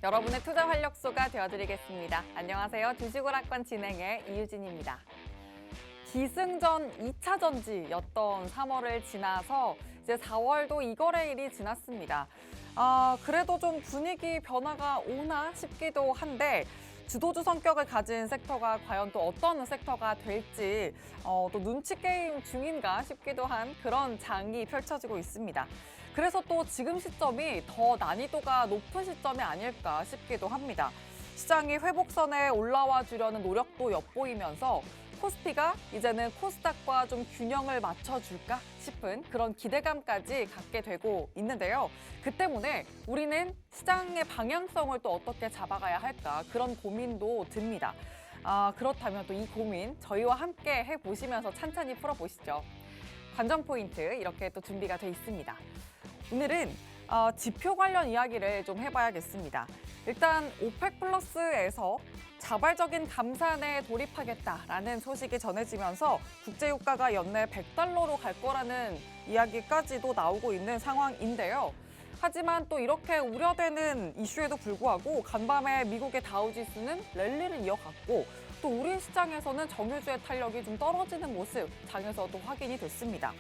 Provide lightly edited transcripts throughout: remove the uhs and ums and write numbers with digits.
여러분의 투자 활력소가 되어드리겠습니다. 안녕하세요. 주식오락관 진행의 이유진입니다. 기승전 2차 전지였던 3월을 지나서 이제 4월도 이거래일이 지났습니다. 그래도 좀 분위기 변화가 오나 싶기도 한데 주도주 성격을 가진 섹터가 과연 또 어떤 섹터가 될지 또 눈치 게임 중인가 싶기도 한 그런 장이 펼쳐지고 있습니다. 그래서 또 지금 시점이 더 난이도가 높은 시점이 아닐까 싶기도 합니다. 시장이 회복선에 올라와 주려는 노력도 엿보이면서 코스피가 이제는 코스닥과 좀 균형을 맞춰줄까 싶은 그런 기대감까지 갖게 되고 있는데요. 그 때문에 우리는 시장의 방향성을 또 어떻게 잡아가야 할까 그런 고민도 듭니다. 그렇다면 또 이 고민 저희와 함께 해보시면서 찬찬히 풀어보시죠. 관전 포인트 이렇게 또 준비가 돼 있습니다. 오늘은 지표 관련 이야기를 좀 해봐야겠습니다. 일단 오펙 플러스에서 자발적인 감산에 돌입하겠다라는 소식이 전해지면서 국제유가가 연내 100달러로 갈 거라는 이야기까지도 나오고 있는 상황인데요. 하지만 또 이렇게 우려되는 이슈에도 불구하고 간밤에 미국의 다우지수는 랠리를 이어갔고 또 우리 시장에서는 정유주의 탄력이 좀 떨어지는 모습 장에서도 확인이 됐습니다.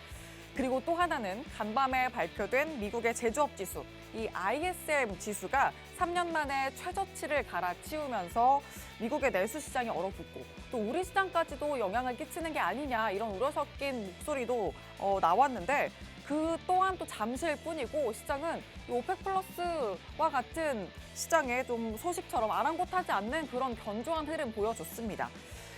그리고 또 하나는 간밤에 발표된 미국의 제조업 지수, 이 ISM 지수가 3년 만에 최저치를 갈아치우면서 미국의 내수 시장이 얼어붙고 또 우리 시장까지도 영향을 끼치는 게 아니냐 이런 우려 섞인 목소리도 나왔는데 그 또한 또 잠시일 뿐이고 시장은 이 오펙 플러스와 같은 시장에 좀 소식처럼 아랑곳하지 않는 그런 견조한 흐름 보여줬습니다.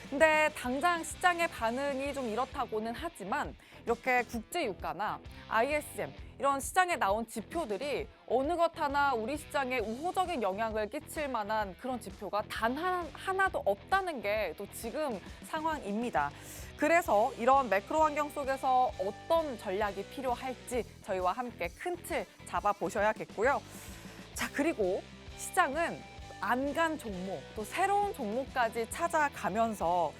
근데 당장 시장의 반응이 좀 이렇다고는 하지만 이렇게 국제유가나 ISM 이런 시장에 나온 지표들이 어느 것 하나 우리 시장에 우호적인 영향을 끼칠 만한 그런 지표가 단 하나도 없다는 게 또 지금 상황입니다. 그래서 이런 매크로 환경 속에서 어떤 전략이 필요할지 저희와 함께 큰 틀 잡아보셔야겠고요. 자, 그리고 시장은 안 간 종목, 또 새로운 종목까지 찾아가면서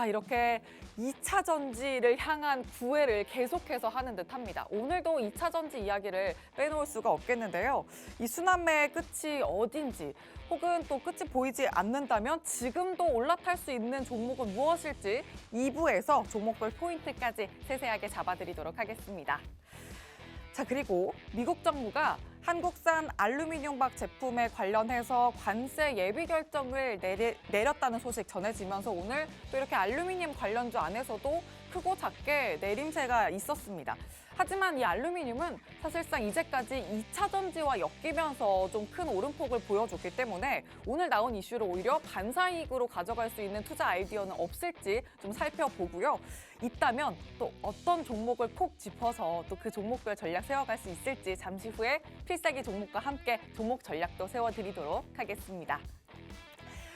이렇게 2차 전지를 향한 구애를 계속해서 하는 듯합니다. 오늘도 2차 전지 이야기를 빼놓을 수가 없겠는데요. 이 순환매의 끝이 어딘지 혹은 또 끝이 보이지 않는다면 지금도 올라탈 수 있는 종목은 무엇일지 2부에서 종목별 포인트까지 세세하게 잡아드리도록 하겠습니다. 자, 그리고 미국 정부가 한국산 알루미늄박 제품에 관련해서 관세 예비 결정을 내렸다는 소식 전해지면서 오늘 또 이렇게 알루미늄 관련주 안에서도 크고 작게 내림세가 있었습니다. 하지만 이 알루미늄은 사실상 이제까지 2차 전지와 엮이면서 좀 큰 오름폭을 보여줬기 때문에 오늘 나온 이슈를 오히려 반사이익으로 가져갈 수 있는 투자 아이디어는 없을지 좀 살펴보고요. 있다면 또 어떤 종목을 콕 짚어서 또 그 종목별 전략 세워갈 수 있을지 잠시 후에 필살기 종목과 함께 종목 전략도 세워드리도록 하겠습니다.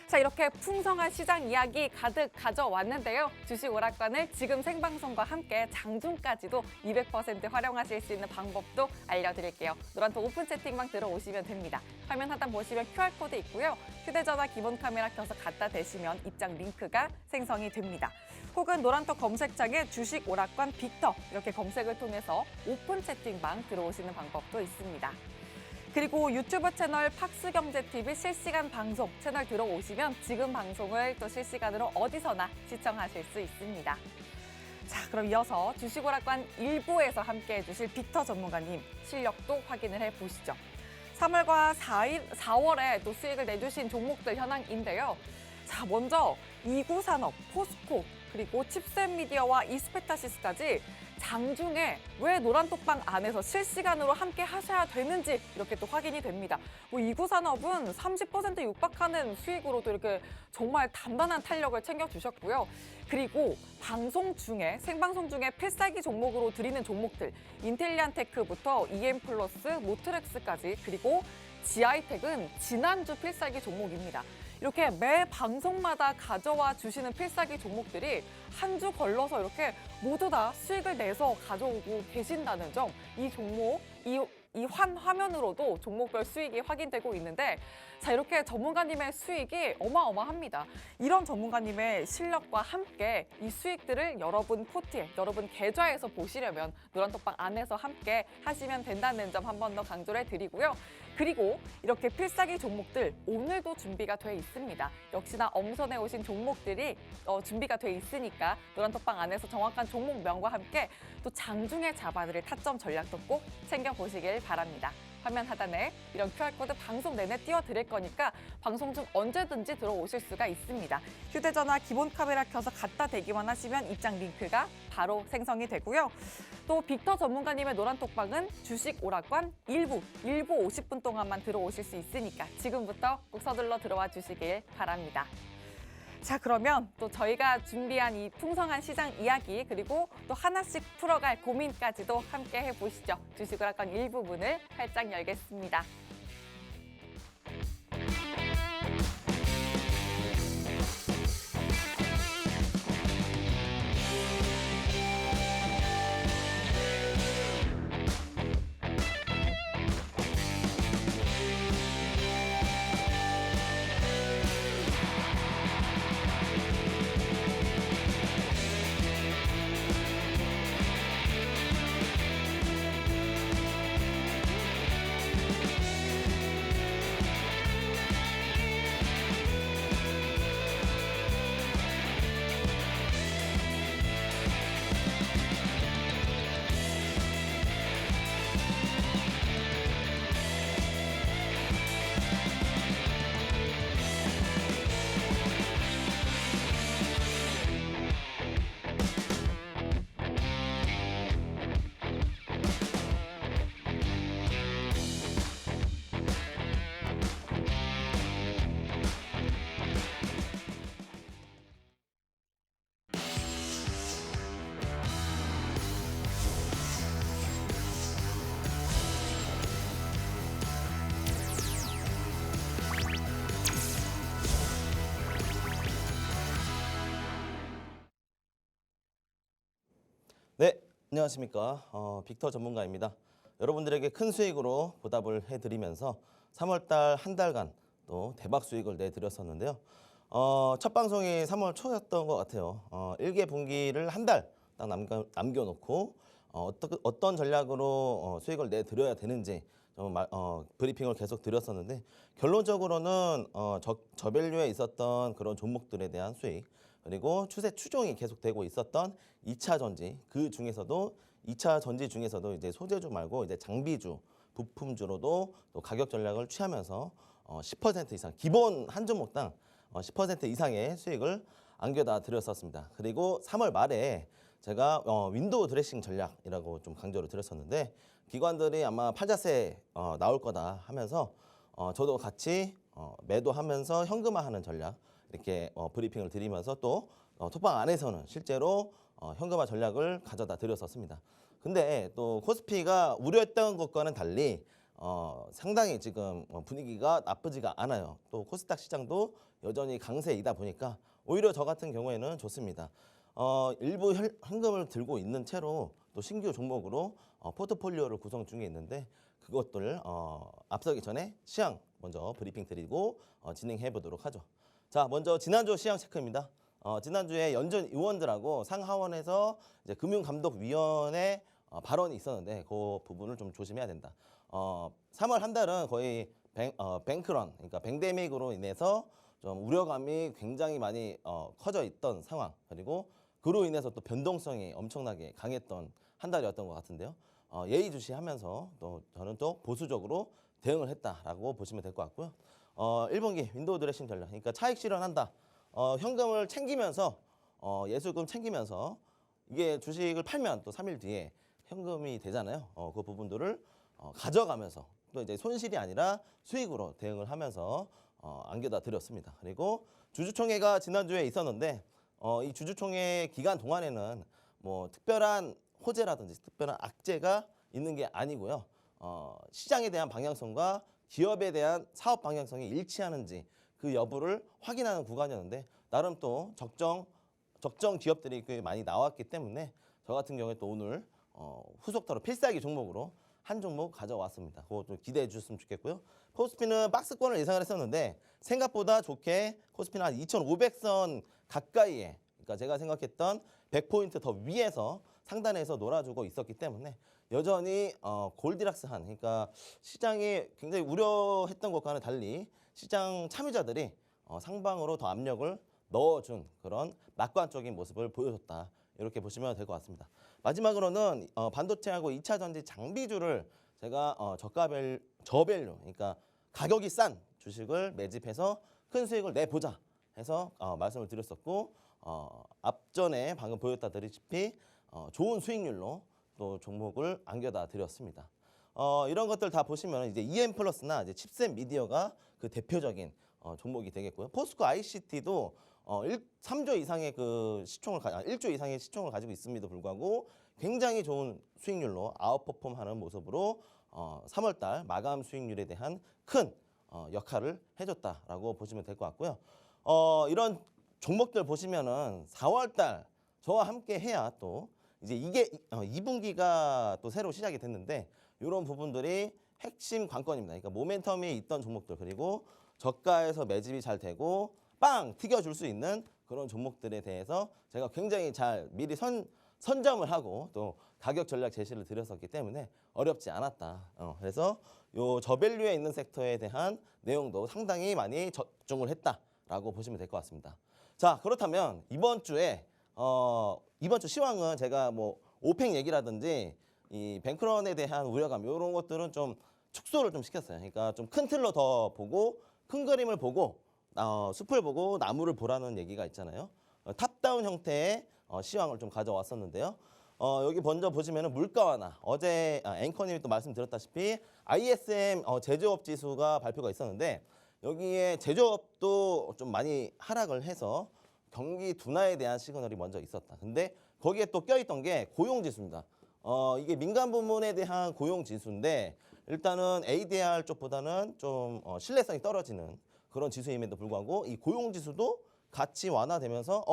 자, 이렇게 풍성한 시장 이야기 가득 가져왔는데요. 주식 오락관을 지금 생방송과 함께 장중까지도 200% 활용하실 수 있는 방법도 알려드릴게요. 노란톡 오픈 채팅방 들어오시면 됩니다. 화면 하단 보시면 QR코드 있고요. 휴대전화 기본 카메라 켜서 갖다 대시면 입장 링크가 생성이 됩니다. 혹은 노란톡 검색창에 주식 오락관 빅터 이렇게 검색을 통해서 오픈 채팅방 들어오시는 방법도 있습니다. 그리고 유튜브 채널 팍스경제TV 실시간 방송 채널 들어오시면 지금 방송을 또 실시간으로 어디서나 시청하실 수 있습니다. 자, 그럼 이어서 주식오락관 1부에서 함께해 주실 빅터 전문가님 실력도 확인을 해보시죠. 3월과 4월에 또 수익을 내주신 종목들 현황인데요. 자, 먼저 이구산업, 포스코, 그리고 칩셋미디어와 이스페타시스까지 장중에 왜 노란톡방 안에서 실시간으로 함께 하셔야 되는지 이렇게 또 확인이 됩니다. 이구산업은 30% 육박하는 수익으로도 이렇게 정말 단단한 탄력을 챙겨주셨고요. 그리고 방송 중에 생방송 중에 필살기 종목으로 드리는 종목들 인텔리안테크부터 EM플러스, 모트렉스까지 그리고 지아이텍은 지난주 필살기 종목입니다. 이렇게 매 방송마다 가져와 주시는 필살기 종목들이 한 주 걸러서 이렇게 모두 다 수익을 내서 가져오고 계신다는 점, 이 종목, 이 화면으로도 종목별 수익이 확인되고 있는데 자, 이렇게 전문가님의 수익이 어마어마합니다. 이런 전문가님의 실력과 함께 이 수익들을 여러분 포트에, 여러분 계좌에서 보시려면 노란톡방 안에서 함께 하시면 된다는 점 한 번 더 강조를 드리고요. 그리고 이렇게 필살기 종목들 오늘도 준비가 돼 있습니다. 역시나 엄선해 오신 종목들이 준비가 돼 있으니까 노란톡방 안에서 정확한 종목명과 함께 또 장중에 잡아드릴 타점 전략도 꼭 챙겨보시길 바랍니다. 화면 하단에 이런 QR코드 방송 내내 띄워드릴 거니까 방송 중 언제든지 들어오실 수가 있습니다. 휴대전화 기본 카메라 켜서 갖다 대기만 하시면 입장 링크가 바로 생성이 되고요. 또 빅터 전문가님의 노란톡방은 주식 오락관 일부 50분 동안만 들어오실 수 있으니까 지금부터 꼭 서둘러 들어와 주시길 바랍니다. 자, 그러면 또 저희가 준비한 이 풍성한 시장 이야기 그리고 또 하나씩 풀어갈 고민까지도 함께 해보시죠. 주식오락관 일부분을 활짝 열겠습니다. 네, 안녕하십니까. 빅터 전문가입니다. 여러분들에게 큰 수익으로 보답을 해드리면서 3월달 한 달간 또 대박 수익을 내드렸었는데요. 첫 방송이 3월 초였던 것 같아요. 1개 분기를 한 달 딱 남겨놓고 어떤 전략으로 수익을 내드려야 되는지 좀 브리핑을 계속 드렸었는데 결론적으로는 저밸류에 있었던 그런 종목들에 대한 수익 그리고 추세 추종이 계속되고 있었던 2차 전지 그 중에서도 2차 전지 중에서도 이제 소재주 말고 이제 장비주, 부품주로도 또 가격 전략을 취하면서 10% 이상 기본 한 종목당 10% 이상의 수익을 안겨다 드렸었습니다. 그리고 3월 말에 제가 윈도우 드레싱 전략이라고 좀 강조를 드렸었는데 기관들이 아마 팔자세 나올 거다 하면서 저도 같이 매도하면서 현금화하는 전략 이렇게 브리핑을 드리면서 또 톡방 안에서는 실제로 현금화 전략을 가져다 드렸었습니다. 근데 또 코스피가 우려했던 것과는 달리 상당히 지금 분위기가 나쁘지가 않아요. 또 코스닥 시장도 여전히 강세이다 보니까 오히려 저 같은 경우에는 좋습니다. 일부 현금을 들고 있는 채로 또 신규 종목으로 포트폴리오를 구성 중에 있는데 그것들 앞서기 전에 시황 먼저 브리핑 드리고 진행해 보도록 하죠. 자, 먼저 지난주 시황 체크입니다. 지난주에 연준 의원들하고 상하원에서 이제 금융감독위원회 발언이 있었는데 그 부분을 좀 조심해야 된다. 3월 한 달은 거의 뱅크런, 그러니까 뱅데믹으로 인해서 좀 우려감이 굉장히 많이 커져 있던 상황 그리고 그로 인해서 또 변동성이 엄청나게 강했던 한 달이었던 것 같은데요. 예의주시하면서 또 저는 또 보수적으로 대응을 했다라고 보시면 될 것 같고요. 1분기 윈도우 드레싱 전략, 그러니까 차익 실현한다. 현금을 챙기면서 예술금 챙기면서 이게 주식을 팔면 또 3일 뒤에 현금이 되잖아요. 그 부분들을 가져가면서 또 이제 손실이 아니라 수익으로 대응을 하면서 안겨다 드렸습니다. 그리고 주주총회가 지난주에 있었는데 이 주주총회 기간 동안에는 뭐 특별한 호재라든지 특별한 악재가 있는 게 아니고요. 시장에 대한 방향성과 기업에 대한 사업 방향성이 일치하는지 그 여부를 확인하는 구간이었는데 나름 또 적정 기업들이 꽤 많이 나왔기 때문에 저 같은 경우에 또 오늘 후속타로 필살기 종목으로 한 종목 가져왔습니다. 그것도 기대해 주셨으면 좋겠고요. 코스피는 박스권을 예상을 했었는데 생각보다 좋게 코스피는 한 2,500선 가까이에, 그러니까 제가 생각했던 100포인트 더 위에서 상단에서 놀아주고 있었기 때문에 여전히 골디락스한, 그러니까 시장이 굉장히 우려했던 것과는 달리 시장 참여자들이 상방으로 더 압력을 넣어준 그런 낙관적인 모습을 보여줬다. 이렇게 보시면 될 것 같습니다. 마지막으로는 반도체하고 2차 전지 장비주를 제가 저밸류, 그러니까 가격이 싼 주식을 매집해서 큰 수익을 내보자 해서 말씀을 드렸었고, 앞전에 방금 보였다시피 좋은 수익률로 또 종목을 안겨다 드렸습니다. 이런 것들 다 보시면 이제 EM+나 이제 칩셋 미디어가 그 대표적인 종목이 되겠고요. 포스코 ICT도 3조 이상의 그 시총을 1조 이상의 시총을 가지고 있음에도 불구하고 굉장히 좋은 수익률로 아웃퍼폼하는 모습으로 3월달 마감 수익률에 대한 큰 역할을 해줬다라고 보시면 될 것 같고요. 이런 종목들 보시면은 4월달 저와 함께 해야 또 이제 이게 2분기가 또 새로 시작이 됐는데 이런 부분들이 핵심 관건입니다. 그러니까 모멘텀이 있던 종목들 그리고 저가에서 매집이 잘 되고 빵 튀겨줄 수 있는 그런 종목들에 대해서 제가 굉장히 잘 미리 선점을 하고 또 가격 전략 제시를 드렸었기 때문에 어렵지 않았다. 그래서 요 저밸류에 있는 섹터에 대한 내용도 상당히 많이 적중을 했다라고 보시면 될 것 같습니다. 자, 그렇다면 이번 주 시황은 제가 뭐 오펙 얘기라든지 이 뱅크런에 대한 우려감 이런 것들은 좀 축소를 좀 시켰어요. 그러니까 좀 큰 틀로 더 보고 큰 그림을 보고 숲을 보고 나무를 보라는 얘기가 있잖아요. 탑다운 형태의 시황을 좀 가져왔었는데요. 여기 먼저 보시면은 물가 완화. 어제 앵커님이 또 말씀드렸다시피 ISM 제조업 지수가 발표가 있었는데 여기에 제조업도 좀 많이 하락을 해서 경기 둔화에 대한 시그널이 먼저 있었다. 근데 거기에 또 껴있던 게 고용 지수입니다. 이게 민간 부문에 대한 고용 지수인데 일단은 ADR 쪽보다는 좀 신뢰성이 떨어지는 그런 지수임에도 불구하고 이 고용 지수도 같이 완화되면서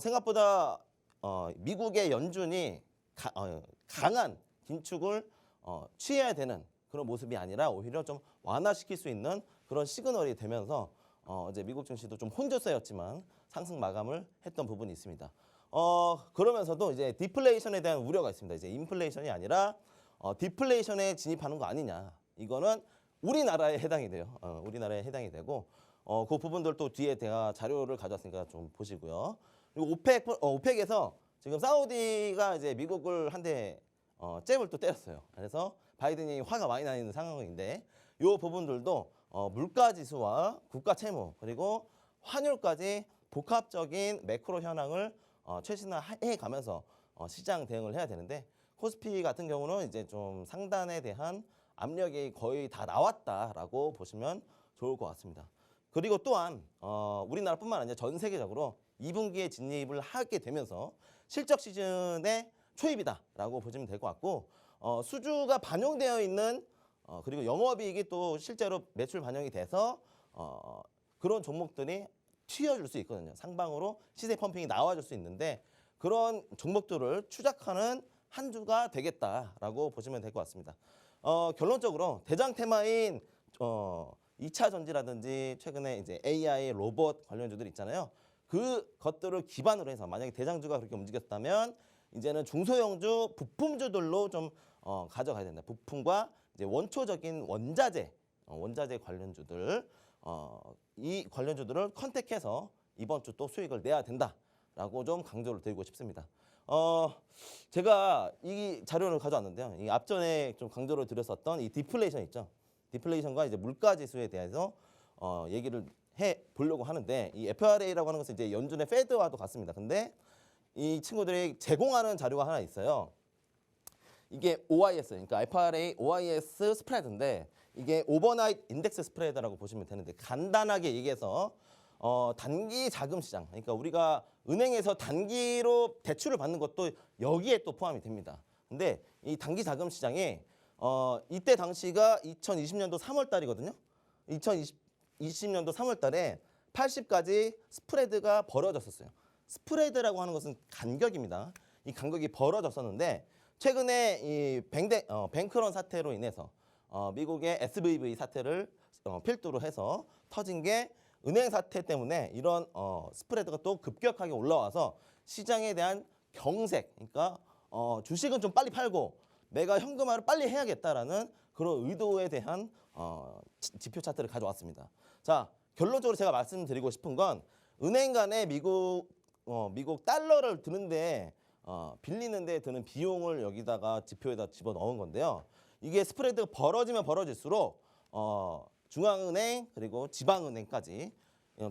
생각보다 미국의 연준이 강한 긴축을 취해야 되는 그런 모습이 아니라 오히려 좀 완화시킬 수 있는 그런 시그널이 되면서 이제 미국 증시도 좀 혼조세였지만 상승 마감을 했던 부분이 있습니다. 그러면서도 이제 디플레이션에 대한 우려가 있습니다. 이제 인플레이션이 아니라 디플레이션에 진입하는 거 아니냐. 이거는 우리나라에 해당이 돼요. 우리나라에 해당이 되고 그 부분들도 뒤에 제가 자료를 가져왔으니까 좀 보시고요. 그리고 오펙에서 지금 사우디가 이제 미국을 한 대 잽을 또 때렸어요. 그래서 바이든이 화가 많이 나 있는 상황인데 이 부분들도 물가 지수와 국가 채무 그리고 환율까지 복합적인 매크로 현황을 최신화해 가면서 시장 대응을 해야 되는데 코스피 같은 경우는 이제 좀 상단에 대한 압력이 거의 다 나왔다라고 보시면 좋을 것 같습니다. 그리고 또한 우리나라뿐만 아니라 전 세계적으로 2분기에 진입을 하게 되면서 실적 시즌의 초입이다라고 보시면 될 것 같고 수주가 반영되어 있는 그리고 영업이익이 또 실제로 매출 반영이 돼서 그런 종목들이 튀어줄 수 있거든요. 상방으로 시세 펌핑이 나와줄 수 있는데 그런 종목들을 추적하는 한 주가 되겠다라고 보시면 될 것 같습니다. 결론적으로 대장 테마인 2차 전지라든지 최근에 이제 AI, 로봇 관련주들 있잖아요. 그 것들을 기반으로 해서 만약에 대장주가 그렇게 움직였다면 이제는 중소형주, 부품주들로 좀 가져가야 된다. 부품과 이제 원초적인 원자재 관련주들 이 관련주들을 컨택해서 이번 주 또 수익을 내야 된다라고 좀 강조를 드리고 싶습니다. 제가 이 자료를 가져왔는데요. 이 앞전에 좀 강조를 드렸었던 이 디플레이션 있죠. 디플레이션과 이제 물가 지수에 대해서 얘기를 해 보려고 하는데 이 FRA라고 하는 것은 이제 연준의 페드와도 같습니다. 근데 이 친구들이 제공하는 자료가 하나 있어요. 이게 OIS, 그러니까 FRA OIS 스프레드인데 이게 오버나이트 인덱스 스프레드라고 보시면 되는데 간단하게 얘기해서 단기 자금 시장, 그러니까 우리가 은행에서 단기로 대출을 받는 것도 여기에 또 포함이 됩니다. 근데 이 단기 자금 시장이 이때 당시가 2020년도 3월 달이거든요. 2020년도 3월 달에 80까지 스프레드가 벌어졌었어요. 스프레드라고 하는 것은 간격입니다. 이 간격이 벌어졌었는데 최근에 이 뱅크런 사태로 인해서 미국의 SVB 사태를 필두로 해서 터진 게 은행 사태 때문에 이런 스프레드가 또 급격하게 올라와서 시장에 대한 경색, 그러니까 주식은 좀 빨리 팔고 내가 현금화를 빨리 해야겠다라는 그런 의도에 대한 지표 차트를 가져왔습니다. 자, 결론적으로 제가 말씀드리고 싶은 건 은행 간에 미국 달러를 드는데 빌리는데 드는 비용을 여기다가 지표에다 집어 넣은 건데요. 이게 스프레드가 벌어지면 벌어질수록 중앙은행 그리고 지방은행까지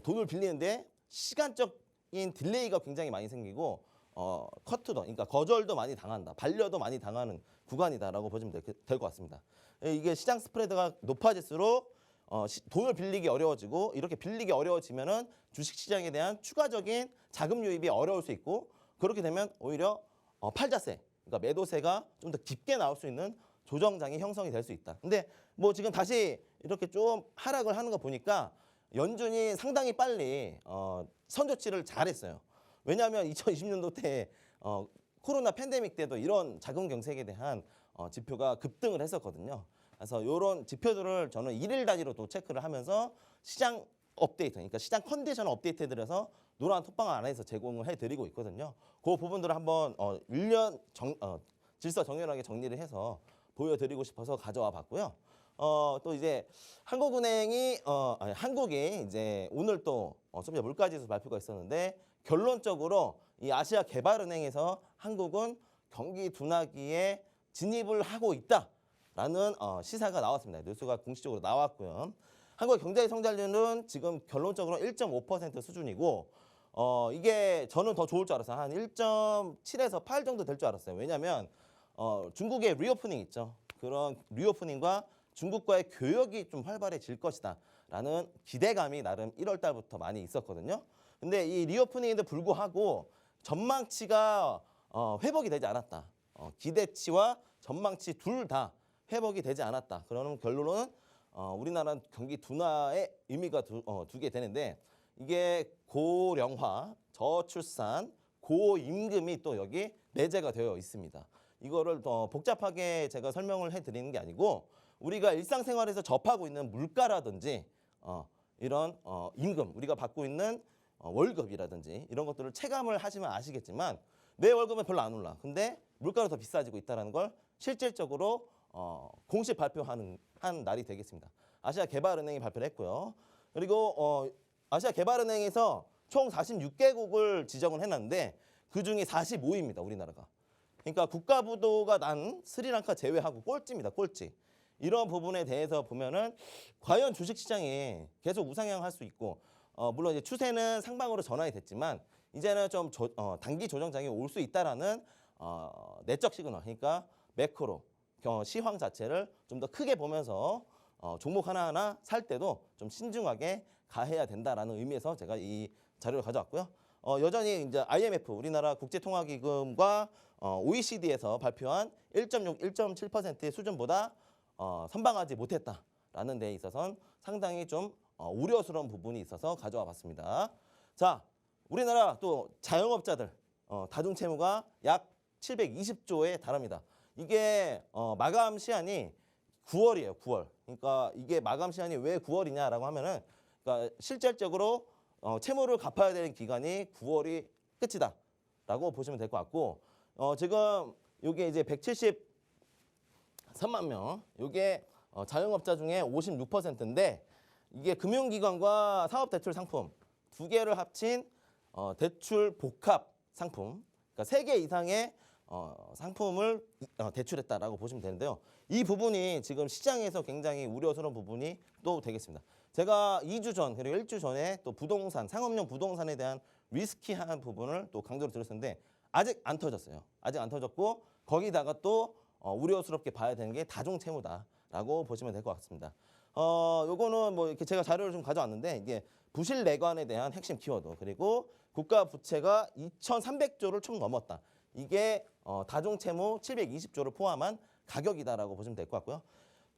돈을 빌리는데 시간적인 딜레이가 굉장히 많이 생기고 커트도 그러니까 거절도 많이 당한다, 반려도 많이 당하는 구간이다라고 보시면 될 것 같습니다. 이게 시장 스프레드가 높아질수록 돈을 빌리기 어려워지고 이렇게 빌리기 어려워지면은 주식시장에 대한 추가적인 자금 유입이 어려울 수 있고 그렇게 되면 오히려 팔자세, 그러니까 매도세가 좀 더 깊게 나올 수 있는 조정장이 형성이 될 수 있다. 근데 뭐 지금 다시 이렇게 좀 하락을 하는 거 보니까 연준이 상당히 빨리 선조치를 잘했어요. 왜냐하면 2020년도 때 코로나 팬데믹 때도 이런 자금 경색에 대한 지표가 급등을 했었거든요. 그래서 이런 지표들을 저는 일일 단위로도 체크를 하면서 시장 업데이트, 그러니까 시장 컨디션 업데이트해드려서 노란 톡방 안에서 제공을 해드리고 있거든요. 그 부분들을 한번 질서 정연하게 정리를 해서 보여드리고 싶어서 가져와 봤고요. 또 이제 한국이 이제 오늘 또 소비자 물가지수 발표가 있었는데 결론적으로 이 아시아 개발은행에서 한국은 경기 둔화기에 진입을 하고 있다라는 시사가 나왔습니다. 뉴스가 공식적으로 나왔고요. 한국의 경제 성장률은 지금 결론적으로 1.5% 수준이고 이게 저는 더 좋을 줄 알았어요. 한 1.7에서 8 정도 될 줄 알았어요. 왜냐하면 중국의 리오프닝 있죠. 그런 리오프닝과 중국과의 교역이 좀 활발해질 것이다 라는 기대감이 나름 1월 달부터 많이 있었거든요. 근데 이 리오프닝에도 불구하고 전망치가 회복이 되지 않았다. 기대치와 전망치 둘 다 회복이 되지 않았다. 그러는 결론은 우리나라 경기 둔화의 의미가 두 개 되는데 이게 고령화, 저출산, 고임금이 또 여기 내재가 되어 있습니다. 이거를 더 복잡하게 제가 설명을 해드리는 게 아니고 우리가 일상생활에서 접하고 있는 물가라든지 이런 임금, 우리가 받고 있는 월급이라든지 이런 것들을 체감을 하시면 아시겠지만 내 월급은 별로 안 올라. 근데 물가가 더 비싸지고 있다는 걸 실질적으로 공식 발표하는 한 날이 되겠습니다. 아시아 개발은행이 발표를 했고요. 그리고 아시아 개발은행에서 총 46개국을 지정을 해놨는데 그중에 45위입니다. 우리나라가. 그러니까 국가부도가 난 스리랑카 제외하고 꼴찌입니다. 꼴찌. 이런 부분에 대해서 보면은 과연 주식시장이 계속 우상향할 수 있고 물론 이제 추세는 상방으로 전환이 됐지만 이제는 좀 단기 조정장이 올 수 있다라는 내적 시그널, 그러니까 매크로 시황 자체를 좀 더 크게 보면서 종목 하나하나 살 때도 좀 신중하게 가해야 된다라는 의미에서 제가 이 자료를 가져왔고요. 여전히 이제 IMF, 우리나라 국제통화기금과 OECD에서 발표한 1.6, 1.7%의 수준보다 선방하지 못했다라는 데 있어서는 상당히 좀 우려스러운 부분이 있어서 가져와 봤습니다. 자, 우리나라 또 자영업자들 다중 채무가 약 720조에 달합니다. 이게 마감 시한이 9월이에요. 9월. 그러니까 이게 마감 시한이 왜 9월이냐라고 하면은 그러니까 실질적으로 채무를 갚아야 되는 기간이 9월이 끝이다라고 보시면 될 것 같고 지금 이게 이제 173만 명. 이게 자영업자 중에 56%인데 이게 금융기관과 사업대출 상품 두 개를 합친 대출 복합 상품, 그러니까 3개 이상의 상품을 대출했다라고 보시면 되는데요. 이 부분이 지금 시장에서 굉장히 우려스러운 부분이 또 되겠습니다. 제가 2주 전 그리고 1주 전에 또 부동산, 상업용 부동산에 대한 리스키한 부분을 또 강조를 드렸었는데 아직 안 터졌어요. 아직 안 터졌고 거기다가 또 우려스럽게 봐야 되는 게 다중채무다라고 보시면 될 것 같습니다. 요거는 뭐 이렇게 제가 자료를 좀 가져왔는데 이게 부실 내관에 대한 핵심 키워드 그리고 국가 부채가 2,300조를 총 넘었다. 이게 다중채무 720조를 포함한 가격이다라고 보시면 될 것 같고요.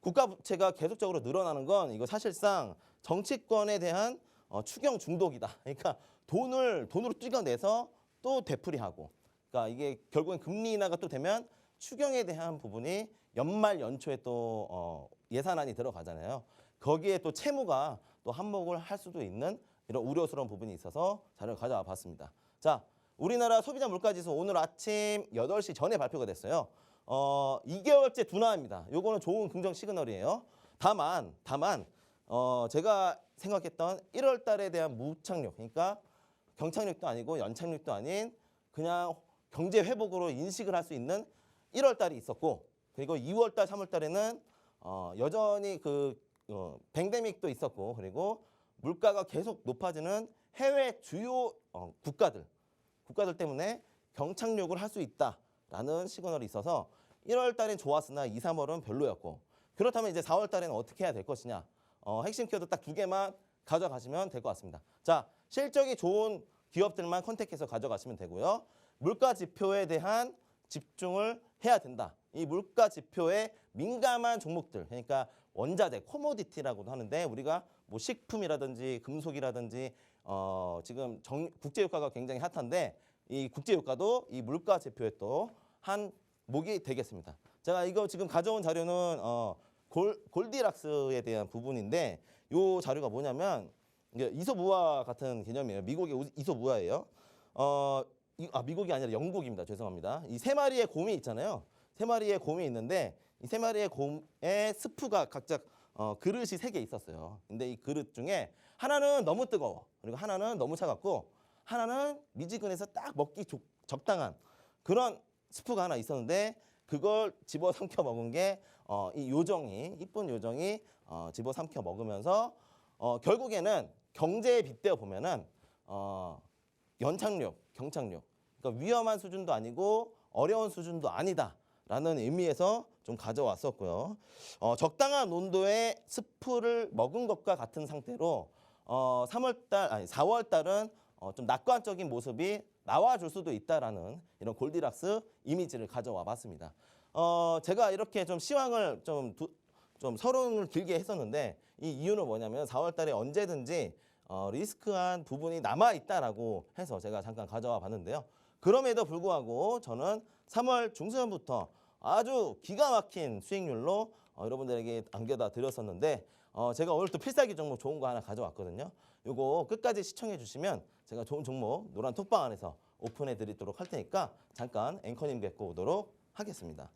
국가 부채가 계속적으로 늘어나는 건 이거 사실상 정치권에 대한 추경 중독이다. 그러니까 돈으로 뛰어내서 또 되풀이하고, 그러니까 이게 결국엔 금리 인하가 또 되면 추경에 대한 부분이 연말 연초에 또 예산안이 들어가잖아요. 거기에 또 채무가 또 한몫을 할 수도 있는 이런 우려스러운 부분이 있어서 자료를 가져와 봤습니다. 자, 우리나라 소비자 물가지수 오늘 아침 8시 전에 발표가 됐어요. 2개월째 둔화입니다. 요거는 좋은 긍정 시그널이에요. 다만 제가 생각했던 1월 달에 대한 무착륙, 그러니까 경착륙도 아니고 연착륙도 아닌 그냥 경제 회복으로 인식을 할 수 있는 1월 달이 있었고, 그리고 2월 달, 3월 달에는 여전히 뱅데믹도 있었고, 그리고 물가가 계속 높아지는 해외 주요 국가들 때문에 경착륙을 할 수 있다라는 시그널이 있어서 1월 달엔 좋았으나 2, 3월은 별로였고, 그렇다면 이제 4월 달에는 어떻게 해야 될 것이냐. 핵심 키워드 딱 2개만 가져가시면 될 것 같습니다. 자, 실적이 좋은 기업들만 컨택해서 가져가시면 되고요. 물가 지표에 대한 집중을 해야 된다. 이 물가 지표에 민감한 종목들, 그러니까 원자재, 코모디티라고도 하는데, 우리가 뭐 식품이라든지 금속이라든지 지금 국제유가가 굉장히 핫한데, 이 국제유가도 이 물가 지표에 또 한 목이 되겠습니다. 제가 이거 지금 가져온 자료는 골디락스에 대한 부분인데, 이 자료가 뭐냐면 이게 이소무화 같은 개념이에요. 미국의 이소무화예요. 미국이 아니라 영국입니다. 죄송합니다. 이 세 마리의 곰이 있잖아요. 세 마리의 곰이 있는데, 이 세 마리의 곰의 스프가 각자 그릇이 3개 있었어요. 근데 이 그릇 중에 하나는 너무 뜨거워, 그리고 하나는 너무 차갑고, 하나는 미지근해서 딱 먹기 적당한 그런 스프가 하나 있었는데, 그걸 집어삼켜 먹은 게 이 요정이, 이쁜 요정이 집어삼켜 먹으면서 결국에는 경제에 빗대어 보면은 연착륙, 경착륙, 그러니까 위험한 수준도 아니고 어려운 수준도 아니다라는 의미에서 좀 가져왔었고요. 적당한 온도의 스프를 먹은 것과 같은 상태로 4월 달은 좀 낙관적인 모습이 나와줄 수도 있다라는 이런 골디락스 이미지를 가져와 봤습니다. 제가 이렇게 좀 시황을 좀 서론을 길게 했었는데, 이 이유는 뭐냐면 4월 달에 언제든지 리스크한 부분이 남아 있다라고 해서 제가 잠깐 가져와 봤는데요. 그럼에도 불구하고 저는 3월 중순부터 아주 기가 막힌 수익률로 여러분들에게 안겨다 드렸었는데, 제가 오늘 또 필살기 종목 좋은 거 하나 가져왔거든요. 요거 끝까지 시청해 주시면 제가 좋은 종목 노란 톡방 안에서 오픈해 드리도록 할 테니까 잠깐 앵커님 뵙고 오도록 하겠습니다.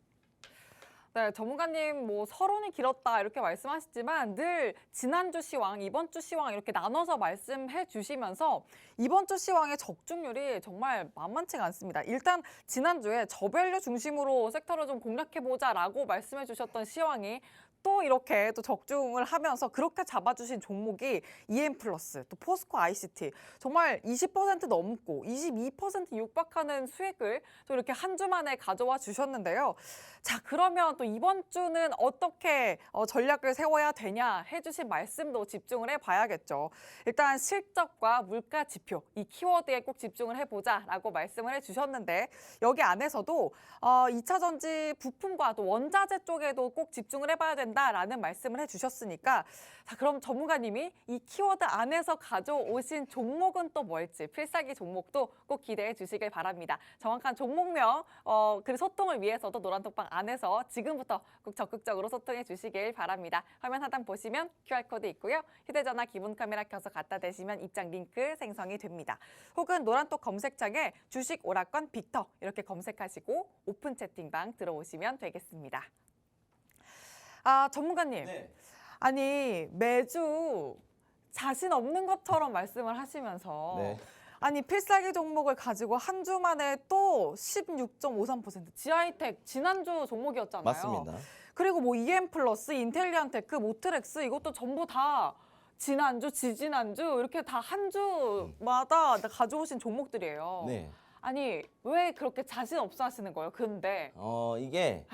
네, 전문가님 뭐 서론이 길었다 이렇게 말씀하시지만 늘 지난주 시황, 이번 주 시황 이렇게 나눠서 말씀해 주시면서 이번 주 시황의 적중률이 정말 만만치가 않습니다. 일단 지난주에 저밸류 중심으로 섹터를 좀 공략해보자라고 말씀해 주셨던 시황이 또 이렇게 또 적중을 하면서 그렇게 잡아주신 종목이 EM플러스, 또 포스코 ICT 정말 20% 넘고 22% 육박하는 수익을 또 이렇게 한 주 만에 가져와 주셨는데요. 자, 그러면 또 이번 주는 어떻게 전략을 세워야 되냐 해주신 말씀도 집중을 해봐야겠죠. 일단 실적과 물가 지표, 이 키워드에 꼭 집중을 해보자라고 말씀을 해주셨는데, 여기 안에서도 2차 전지 부품과 또 원자재 쪽에도 꼭 집중을 해봐야 된다라는 말씀을 해주셨으니까, 자, 그럼 전문가님이 이 키워드 안에서 가져오신 종목은 또 뭘지 필살기 종목도 꼭 기대해 주시길 바랍니다. 정확한 종목명 그 소통을 위해서도 노란톡방 안에서 지금부터 꼭 적극적으로 소통해 주시길 바랍니다. 화면 하단 보시면 QR코드 있고요. 휴대전화 기본 카메라 켜서 갖다 대시면 입장 링크 생성이 됩니다. 혹은 노란톡 검색창에 주식 오락관 빅터 이렇게 검색하시고 오픈 채팅방 들어오시면 되겠습니다. 아, 전문가님. 네. 아니, 매주 자신 없는 것처럼 말씀을 하시면서 네. 아니, 필살기 종목을 가지고 한 주 만에 또 16.53%. 지하이텍 지난주 종목이었잖아요. 맞습니다. 그리고 뭐 EM플러스, 인텔리안테크, 모트렉스 이것도 전부 다 지난주, 지지난주 이렇게 다 한 주마다 가져오신 종목들이에요. 네. 아니, 왜 그렇게 자신 없어 하시는 거예요? 근데 이게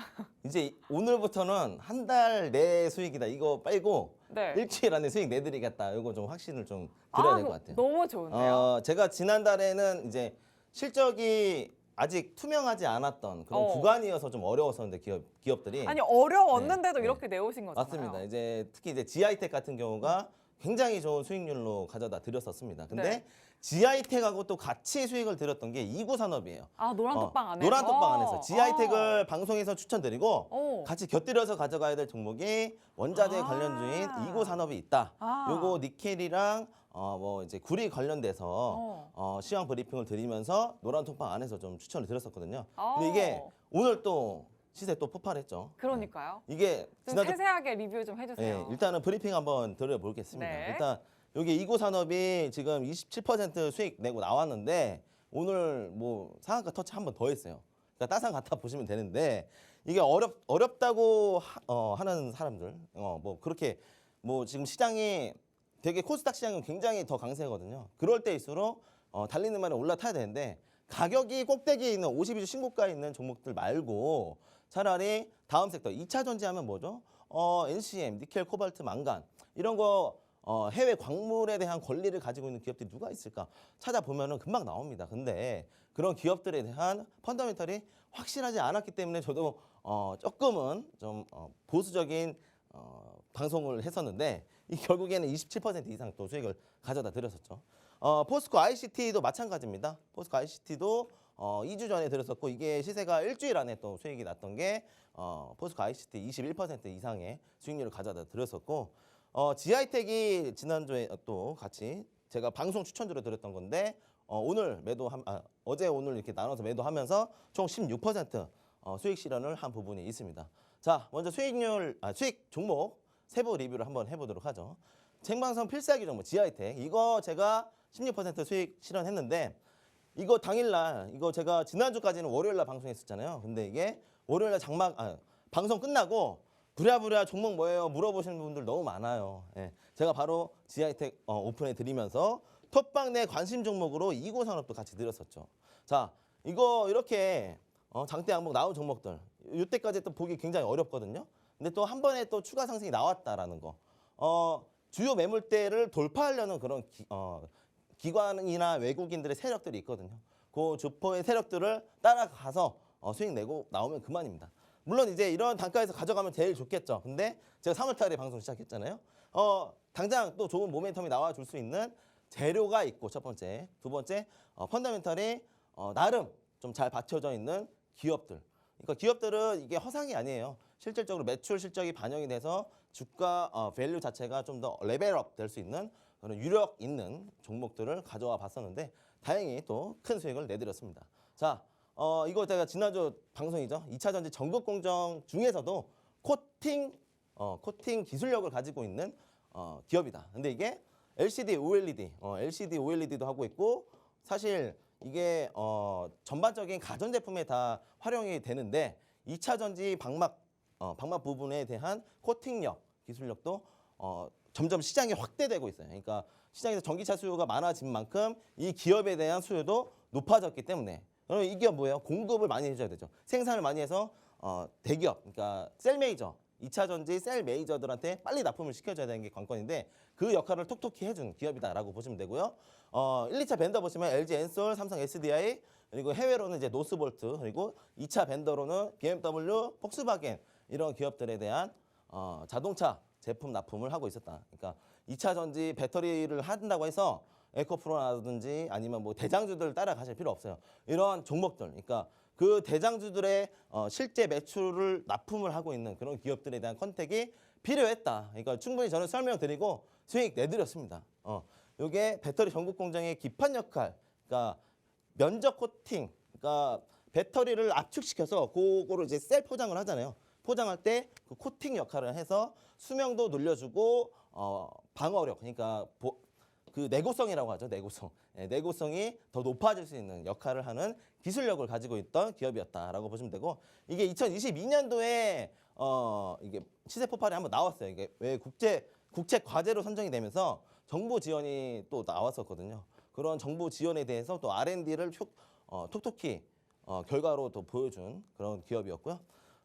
이제 오늘부터는 한 달 내 수익이다. 이거 빼고 네. 일주일 안에 수익 내드리겠다. 이거 좀 확신을 좀 드려야 될 것 같아요. 너무 좋은데요? 제가 지난달에는 이제 실적이 아직 투명하지 않았던 그런 구간이어서 좀 어려웠었는데 기업들이 아니, 어려웠는데도 네. 이렇게 내오신 거잖아요. 맞습니다. 이제 특히 이제 지하이텍 같은 경우가 굉장히 좋은 수익률로 가져다 드렸었습니다. 근데 네. 지하이텍하고 또 같이 수익을 드렸던 게 이구산업이에요. 아, 노란톡방 안에서? 노란톡방 안에서 지하이텍을 방송에서 추천드리고 오. 같이 곁들여서 가져가야 될 종목이 원자재 관련주인 이구산업이 있다. 요거 니켈이랑 뭐 이제 구리 관련돼서 시황 브리핑을 드리면서 노란톡방 안에서 좀 추천을 드렸었거든요. 근데 이게 오늘 또 시세 또 폭발했죠. 그러니까요. 이게 좀 지난주 세세하게 리뷰 좀 해주세요. 네, 일단은 브리핑 한번 드려보겠습니다. 네. 일단 여기 이고산업이 지금 27% 수익 내고 나왔는데 오늘 뭐 상한가 터치 한 번 더 했어요. 그러니까 따상 같아 보시면 되는데 이게 어렵다고 하는 사람들 뭐 그렇게 뭐 지금 시장이 되게 코스닥 시장은 굉장히 더 강세거든요. 그럴 때일수록 달리는 말에 올라타야 되는데 가격이 꼭대기에 있는 52주 신고가에 있는 종목들 말고 차라리 다음 섹터 2차 전지하면 뭐죠? NCM, 니켈, 코발트, 망간 이런 거 해외 광물에 대한 권리를 가지고 있는 기업들이 누가 있을까 찾아보면은 금방 나옵니다. 근데 그런 기업들에 대한 펀더멘털이 확실하지 않았기 때문에 저도 조금은 좀 보수적인 방송을 했었는데 이 결국에는 27% 이상 또 수익을 가져다 드렸었죠. 포스코 ICT도 마찬가지입니다. 포스코 ICT도 2주 전에 들었었고 이게 시세가 일주일 안에 또 수익이 났던 게 포스코 ICT 21% 이상의 수익률을 가져다 드렸었고 지하이텍이 지난주에 또 같이 제가 방송 추천주로 드렸던 건데 오늘 어제 오늘 이렇게 나눠서 매도하면서 총 16% 수익 실현을 한 부분이 있습니다. 자, 먼저 수익 종목 세부 리뷰를 한번 해보도록 하죠. 생방송 필살기 종목 지하이텍 이거 제가 16% 수익 실현했는데 이거 당일날 이거 제가 지난주까지는 월요일날 방송했었잖아요. 근데 이게 월요일날 방송 끝나고 부랴부랴 종목 뭐예요? 물어보시는 분들 너무 많아요. 예, 제가 바로 지하이텍 오픈해 드리면서 톱방 내 관심 종목으로 이고산업도 같이 드렸었죠. 자, 이거 이렇게 장대 항목 나온 종목들 이때까지 또 보기 굉장히 어렵거든요. 근데 또 한 번에 또 추가 상승이 나왔다라는 거. 주요 매물대를 돌파하려는 그런 기관이나 외국인들의 세력들이 있거든요. 그 주포의 세력들을 따라가서 수익 내고 나오면 그만입니다. 물론 이제 이런 단가에서 가져가면 제일 좋겠죠. 근데 제가 3월 달에 방송 시작했잖아요. 당장 또 좋은 모멘텀이 나와줄 수 있는 재료가 있고 첫 번째, 두 번째 펀더멘털이 나름 좀 잘 받쳐져 있는 기업들. 그러니까 기업들은 이게 허상이 아니에요. 실질적으로 매출 실적이 반영이 돼서 주가 밸류 자체가 좀 더 레벨업 될 수 있는 그런 유력 있는 종목들을 가져와 봤었는데 다행히 또 큰 수익을 내드렸습니다. 자, 이거 제가 지난주 방송이죠. 2차 전지 전국 공정 중에서도 코팅 기술력을 가지고 있는 기업이다. 근데 이게 LCD, OLED도 하고 있고 사실 이게 전반적인 가전제품에 다 활용이 되는데 2차 전지 방막 부분에 대한 코팅력, 기술력도 점점 시장이 확대되고 있어요. 그러니까 시장에서 전기차 수요가 많아진 만큼 이 기업에 대한 수요도 높아졌기 때문에 그러면 이 기업 뭐예요? 공급을 많이 해줘야 되죠. 생산을 많이 해서 대기업, 그러니까 셀 메이저, 2차 전지 셀 메이저들한테 빨리 납품을 시켜줘야 되는 게 관건인데 그 역할을 톡톡히 해준 기업이다라고 보시면 되고요. 1, 2차 벤더 보시면 LG 엔솔, 삼성 SDI, 그리고 해외로는 이제 노스볼트, 그리고 2차 벤더로는 BMW, 폭스바겐 이런 기업들에 대한 자동차 제품 납품을 하고 있었다. 그러니까 2차 전지 배터리를 한다고 해서 에코프로라든지 아니면 뭐 대장주들 따라가실 필요 없어요. 이런 종목들, 그러니까 그 대장주들의 실제 매출을 납품을 하고 있는 그런 기업들에 대한 컨택이 필요했다. 그러니까 충분히 저는 설명드리고 수익 내드렸습니다. 이게 배터리 전국 공정의 기판 역할, 그러니까 면적 코팅, 그러니까 배터리를 압축시켜서 그거를 이제 셀 포장을 하잖아요. 포장할 때 그 코팅 역할을 해서 수명도 늘려주고 방어력, 그러니까 그 내구성이라고 하죠. 내구성. 네, 내구성이 더 높아질 수 있는 역할을 하는 기술력을 가지고 있던 기업이었다라고 보시면 되고 이게 2022년도에 이게 시세 폭발이 한번 나왔어요. 이게 왜 국제 과제로 선정이 되면서 정부 지원이 또 나왔었거든요. 그런 정부 지원에 대해서 또 R&D를 톡톡히 결과로 또 보여준 그런 기업이었고요.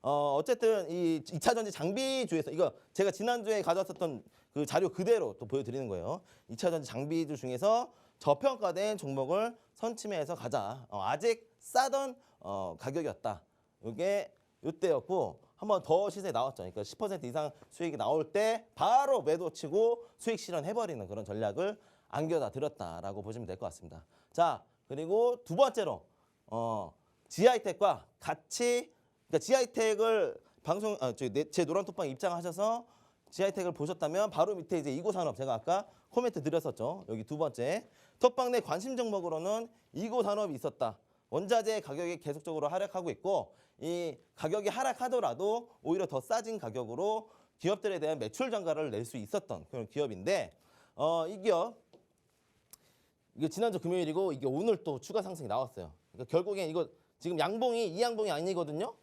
어쨌든 이 2차 전지 장비주에서 이거 제가 지난주에 가져왔었던 그 자료 그대로 또 보여드리는 거예요. 2차 전지 장비주 중에서 저평가된 종목을 선침해서 가자. 아직 싸던 가격이었다. 이게 이때였고 한 번 더 시세 나왔죠. 그러니까 10% 이상 수익이 나올 때 바로 매도치고 수익 실현해버리는 그런 전략을 안겨다 드렸다라고 보시면 될 것 같습니다. 자, 그리고 두 번째로 지하이텍과 같이 그러니까 지하이텍을 제 노란톡방 입장하셔서 지하이텍을 보셨다면 바로 밑에 이제 이고산업 제가 아까 코멘트 드렸었죠. 여기 두 번째 톡방 내 관심 종목으로는 이고산업이 있었다. 원자재 가격이 계속적으로 하락하고 있고 이 가격이 하락하더라도 오히려 더 싸진 가격으로 기업들에 대한 매출 전가를 낼 수 있었던 그런 기업인데 이 기업 이게 지난주 금요일이고 이게 오늘 또 추가 상승이 나왔어요. 그러니까 결국엔 이거 지금 양봉이 이 양봉이 아니거든요.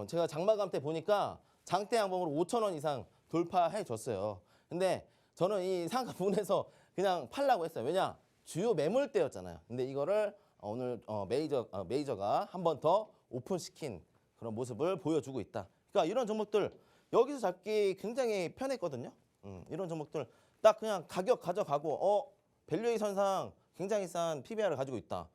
제가 장마감 때 보니까 장대 양봉으로 5,000원 이상 돌파해 줬어요. 근데 저는 이 상가 부분에서 그냥 팔라고 했어요. 왜냐? 주요 매물대였잖아요. 근데 이거를 오늘 메이저가 한 번 더 오픈시킨 그런 모습을 보여주고 있다. 그러니까 이런 종목들 여기서 잡기 굉장히 편했거든요. 이런 종목들 딱 그냥 가격 가져가고 밸류에이션상 굉장히 싼 PBR을 가지고 있다.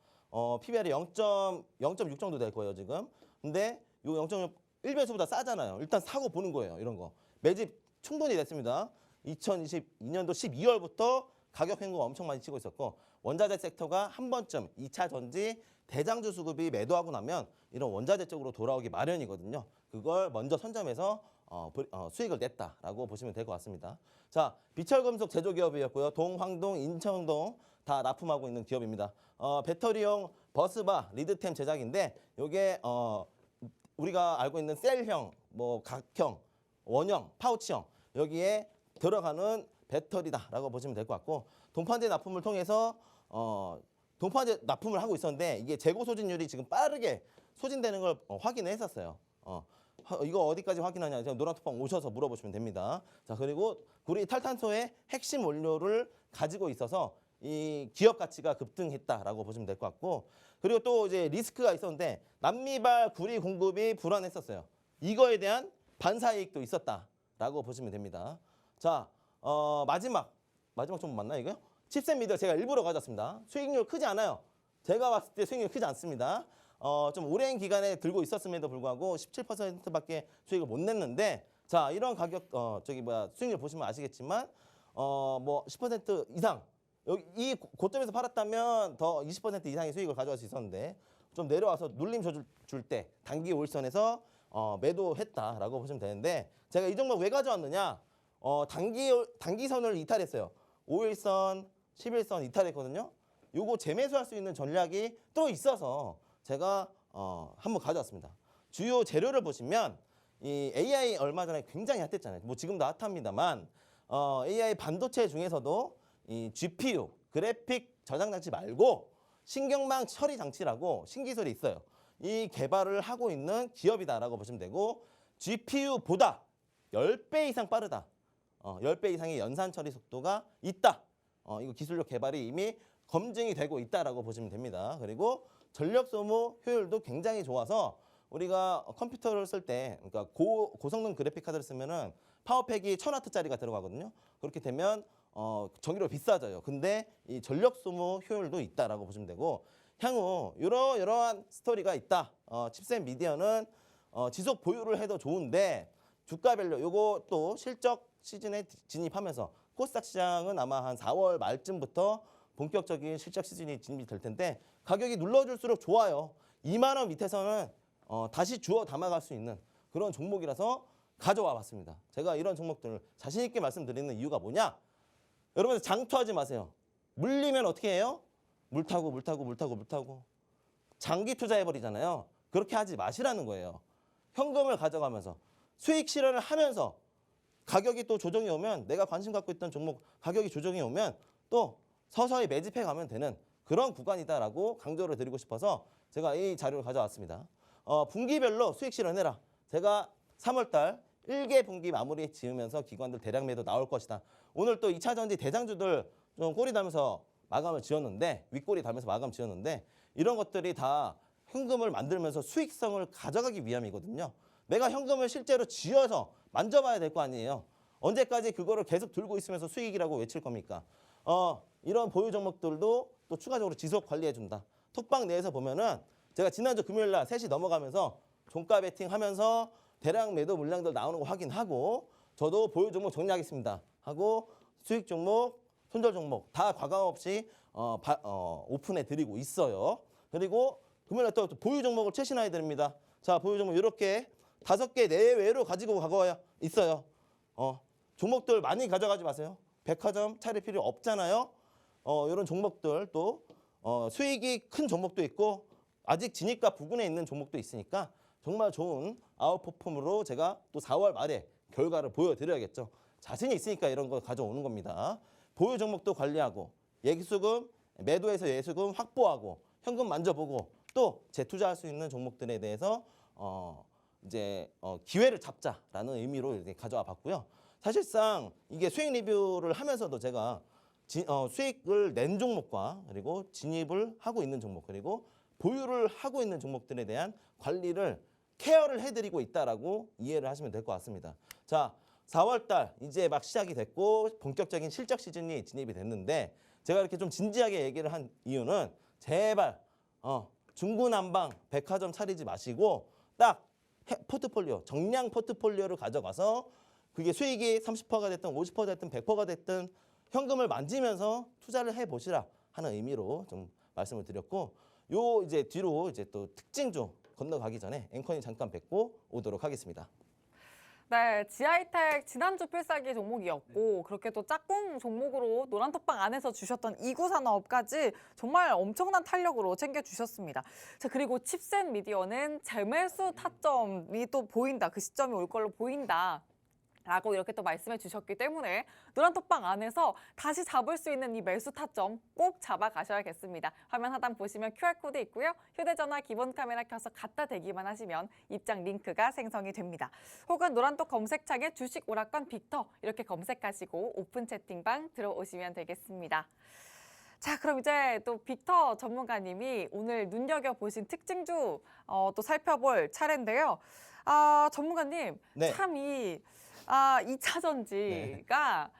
PBR이 0.6 정도 될 거예요, 지금. 근데 요 0.6 1배수보다 싸잖아요. 일단 사고 보는 거예요, 이런 거. 매집 충분히 됐습니다. 2022년도 12월부터 가격 횡보 엄청 많이 치고 있었고 원자재 섹터가 한 번쯤 2차 전지 대장주 수급이 매도하고 나면 이런 원자재 쪽으로 돌아오기 마련이거든요. 그걸 먼저 선점해서 수익을 냈다라고 보시면 될 것 같습니다. 자, 비철금속 제조기업이었고요. 동황동, 인천동 다 납품하고 있는 기업입니다. 배터리용 버스바 리드템 제작인데 이게 우리가 알고 있는 셀형, 뭐 각형, 원형, 파우치형 여기에 들어가는 배터리다라고 보시면 될 것 같고 동판제 납품을 통해서 동판제 납품을 하고 있었는데 이게 재고 소진율이 지금 빠르게 소진되는 걸 확인을 했었어요. 이거 어디까지 확인하냐? 지금 노란톡방 오셔서 물어보시면 됩니다. 자, 그리고 구리 탈탄소의 핵심 원료를 가지고 있어서 이 기업 가치가 급등했다라고 보시면 될 것 같고 그리고 또 이제 리스크가 있었는데 남미발 구리 공급이 불안했었어요. 이거에 대한 반사이익도 있었다라고 보시면 됩니다. 자, 마지막 좀 맞나 이거요? 칩셋 미디어 제가 일부러 가져왔습니다. 수익률 크지 않아요. 제가 봤을 때 수익률 크지 않습니다. 좀 오랜 기간에 들고 있었음에도 불구하고 17%밖에 수익을 못 냈는데 자, 이런 가격 수익률 보시면 아시겠지만 뭐 10% 이상 여기 이 고점에서 팔았다면 더 20% 이상의 수익을 가져갈 수 있었는데 좀 내려와서 눌림 줄 때 단기 5일선에서 매도했다라고 보시면 되는데 제가 이 종목 왜 가져왔느냐? 단기선을 이탈했어요. 5일선, 11선 이탈했거든요. 요거 재매수할 수 있는 전략이 또 있어서 제가 한번 가져왔습니다. 주요 재료를 보시면 이 AI 얼마 전에 굉장히 핫했잖아요. 뭐 지금도 핫합니다만 AI 반도체 중에서도 이 GPU 그래픽 저장 장치 말고 신경망 처리 장치라고 신기술이 있어요. 이 개발을 하고 있는 기업이다라고 보시면 되고 GPU보다 10배 이상 빠르다. 10배 이상의 연산 처리 속도가 있다. 이거 기술력 개발이 이미 검증이 되고 있다라고 보시면 됩니다. 그리고 전력 소모 효율도 굉장히 좋아서 우리가 컴퓨터를 쓸 때 그러니까 고성능 그래픽 카드를 쓰면은 파워팩이 1000W짜리가 들어가거든요. 그렇게 되면 전기료 비싸져요. 근데 이 전력 소모 효율도 있다라고 보시면 되고 향후 이러한 스토리가 있다. 칩셋 미디어는 지속 보유를 해도 좋은데 주가별로 요거 또 실적 시즌에 진입하면서 코스닥 시장은 아마 한 4월 말쯤부터 본격적인 실적 시즌이 진입이 될 텐데 가격이 눌러줄수록 좋아요. 2만 원 밑에서는 다시 주워 담아갈 수 있는 그런 종목이라서 가져와 봤습니다. 제가 이런 종목들을 자신 있게 말씀드리는 이유가 뭐냐? 여러분 장투하지 마세요. 물리면 어떻게 해요? 물 타고 장기 투자해버리잖아요. 그렇게 하지 마시라는 거예요. 현금을 가져가면서 수익 실현을 하면서 가격이 또 조정이 오면 내가 관심 갖고 있던 종목 가격이 조정이 오면 또 서서히 매집해 가면 되는 그런 구간이다라고 강조를 드리고 싶어서 제가 이 자료를 가져왔습니다. 분기별로 수익 실현해라. 제가 3월달 1개 분기 마무리 지으면서 기관들 대량 매도 나올 것이다. 오늘 또 2차 전지 대장주들 좀 꼬리 달면서 마감을 지었는데 윗꼬리 달면서 마감 지었는데 이런 것들이 다 현금을 만들면서 수익성을 가져가기 위함이거든요. 내가 현금을 실제로 쥐어서 만져봐야 될 거 아니에요. 언제까지 그거를 계속 들고 있으면서 수익이라고 외칠 겁니까? 이런 보유 종목들도 또 추가적으로 지속 관리해준다. 톡방 내에서 보면은 제가 지난주 금요일 날 3시 넘어가면서 종가 베팅 하면서 대량 매도 물량들 나오는 거 확인하고 저도 보유 종목 정리하겠습니다 하고 수익 종목, 손절 종목 다 과감 없이 오픈해 드리고 있어요. 그리고 금요일에 또 보유 종목을 최신화해 드립니다. 자, 보유 종목 이렇게 5개 내외로 가지고 가고 있어요. 종목들 많이 가져가지 마세요. 백화점 차릴 필요 없잖아요. 이런 종목들 또 수익이 큰 종목도 있고 아직 진입과 부근에 있는 종목도 있으니까 정말 좋은 아웃퍼폼으로 제가 또 4월 말에 결과를 보여드려야겠죠. 자신이 있으니까 이런 거 가져오는 겁니다. 보유 종목도 관리하고 예수금, 매도해서 예수금 확보하고 현금 만져보고 또 재투자할 수 있는 종목들에 대해서 기회를 잡자라는 의미로 이렇게 가져와 봤고요. 사실상 이게 수익 리뷰를 하면서도 제가 수익을 낸 종목과 그리고 진입을 하고 있는 종목 그리고 보유를 하고 있는 종목들에 대한 관리를 케어를 해드리고 있다라고 이해를 하시면 될 것 같습니다. 자, 4월달 이제 막 시작이 됐고 본격적인 실적 시즌이 진입이 됐는데 제가 이렇게 좀 진지하게 얘기를 한 이유는 제발 중구난방 백화점 차리지 마시고 딱 포트폴리오, 정량 포트폴리오를 가져가서 그게 수익이 30%가 됐든 50%가 됐든 100%가 됐든 현금을 만지면서 투자를 해보시라 하는 의미로 좀 말씀을 드렸고 요 이제 뒤로 이제 또 특징주 건너가기 전에 앵커님 잠깐 뵙고 오도록 하겠습니다. 네, 지하이텍 지난주 필살기 종목이었고 그렇게 또 짝꿍 종목으로 노란톡방 안에서 주셨던 이구산업까지 정말 엄청난 탄력으로 챙겨주셨습니다. 자, 그리고 칩셋 미디어는 재매수 타점이 또 보인다. 그 시점이 올 걸로 보인다. 라고 이렇게 또 말씀해 주셨기 때문에 노란톡방 안에서 다시 잡을 수 있는 이 매수 타점 꼭 잡아가셔야겠습니다. 화면 하단 보시면 QR코드 있고요. 휴대전화 기본 카메라 켜서 갖다 대기만 하시면 입장 링크가 생성이 됩니다. 혹은 노란톡 검색창에 주식 오락관 빅터 이렇게 검색하시고 오픈 채팅방 들어오시면 되겠습니다. 자, 그럼 이제 또 빅터 전문가님이 오늘 눈여겨보신 특징주 또 살펴볼 차례인데요. 전문가님, 네. 참 2차 전지가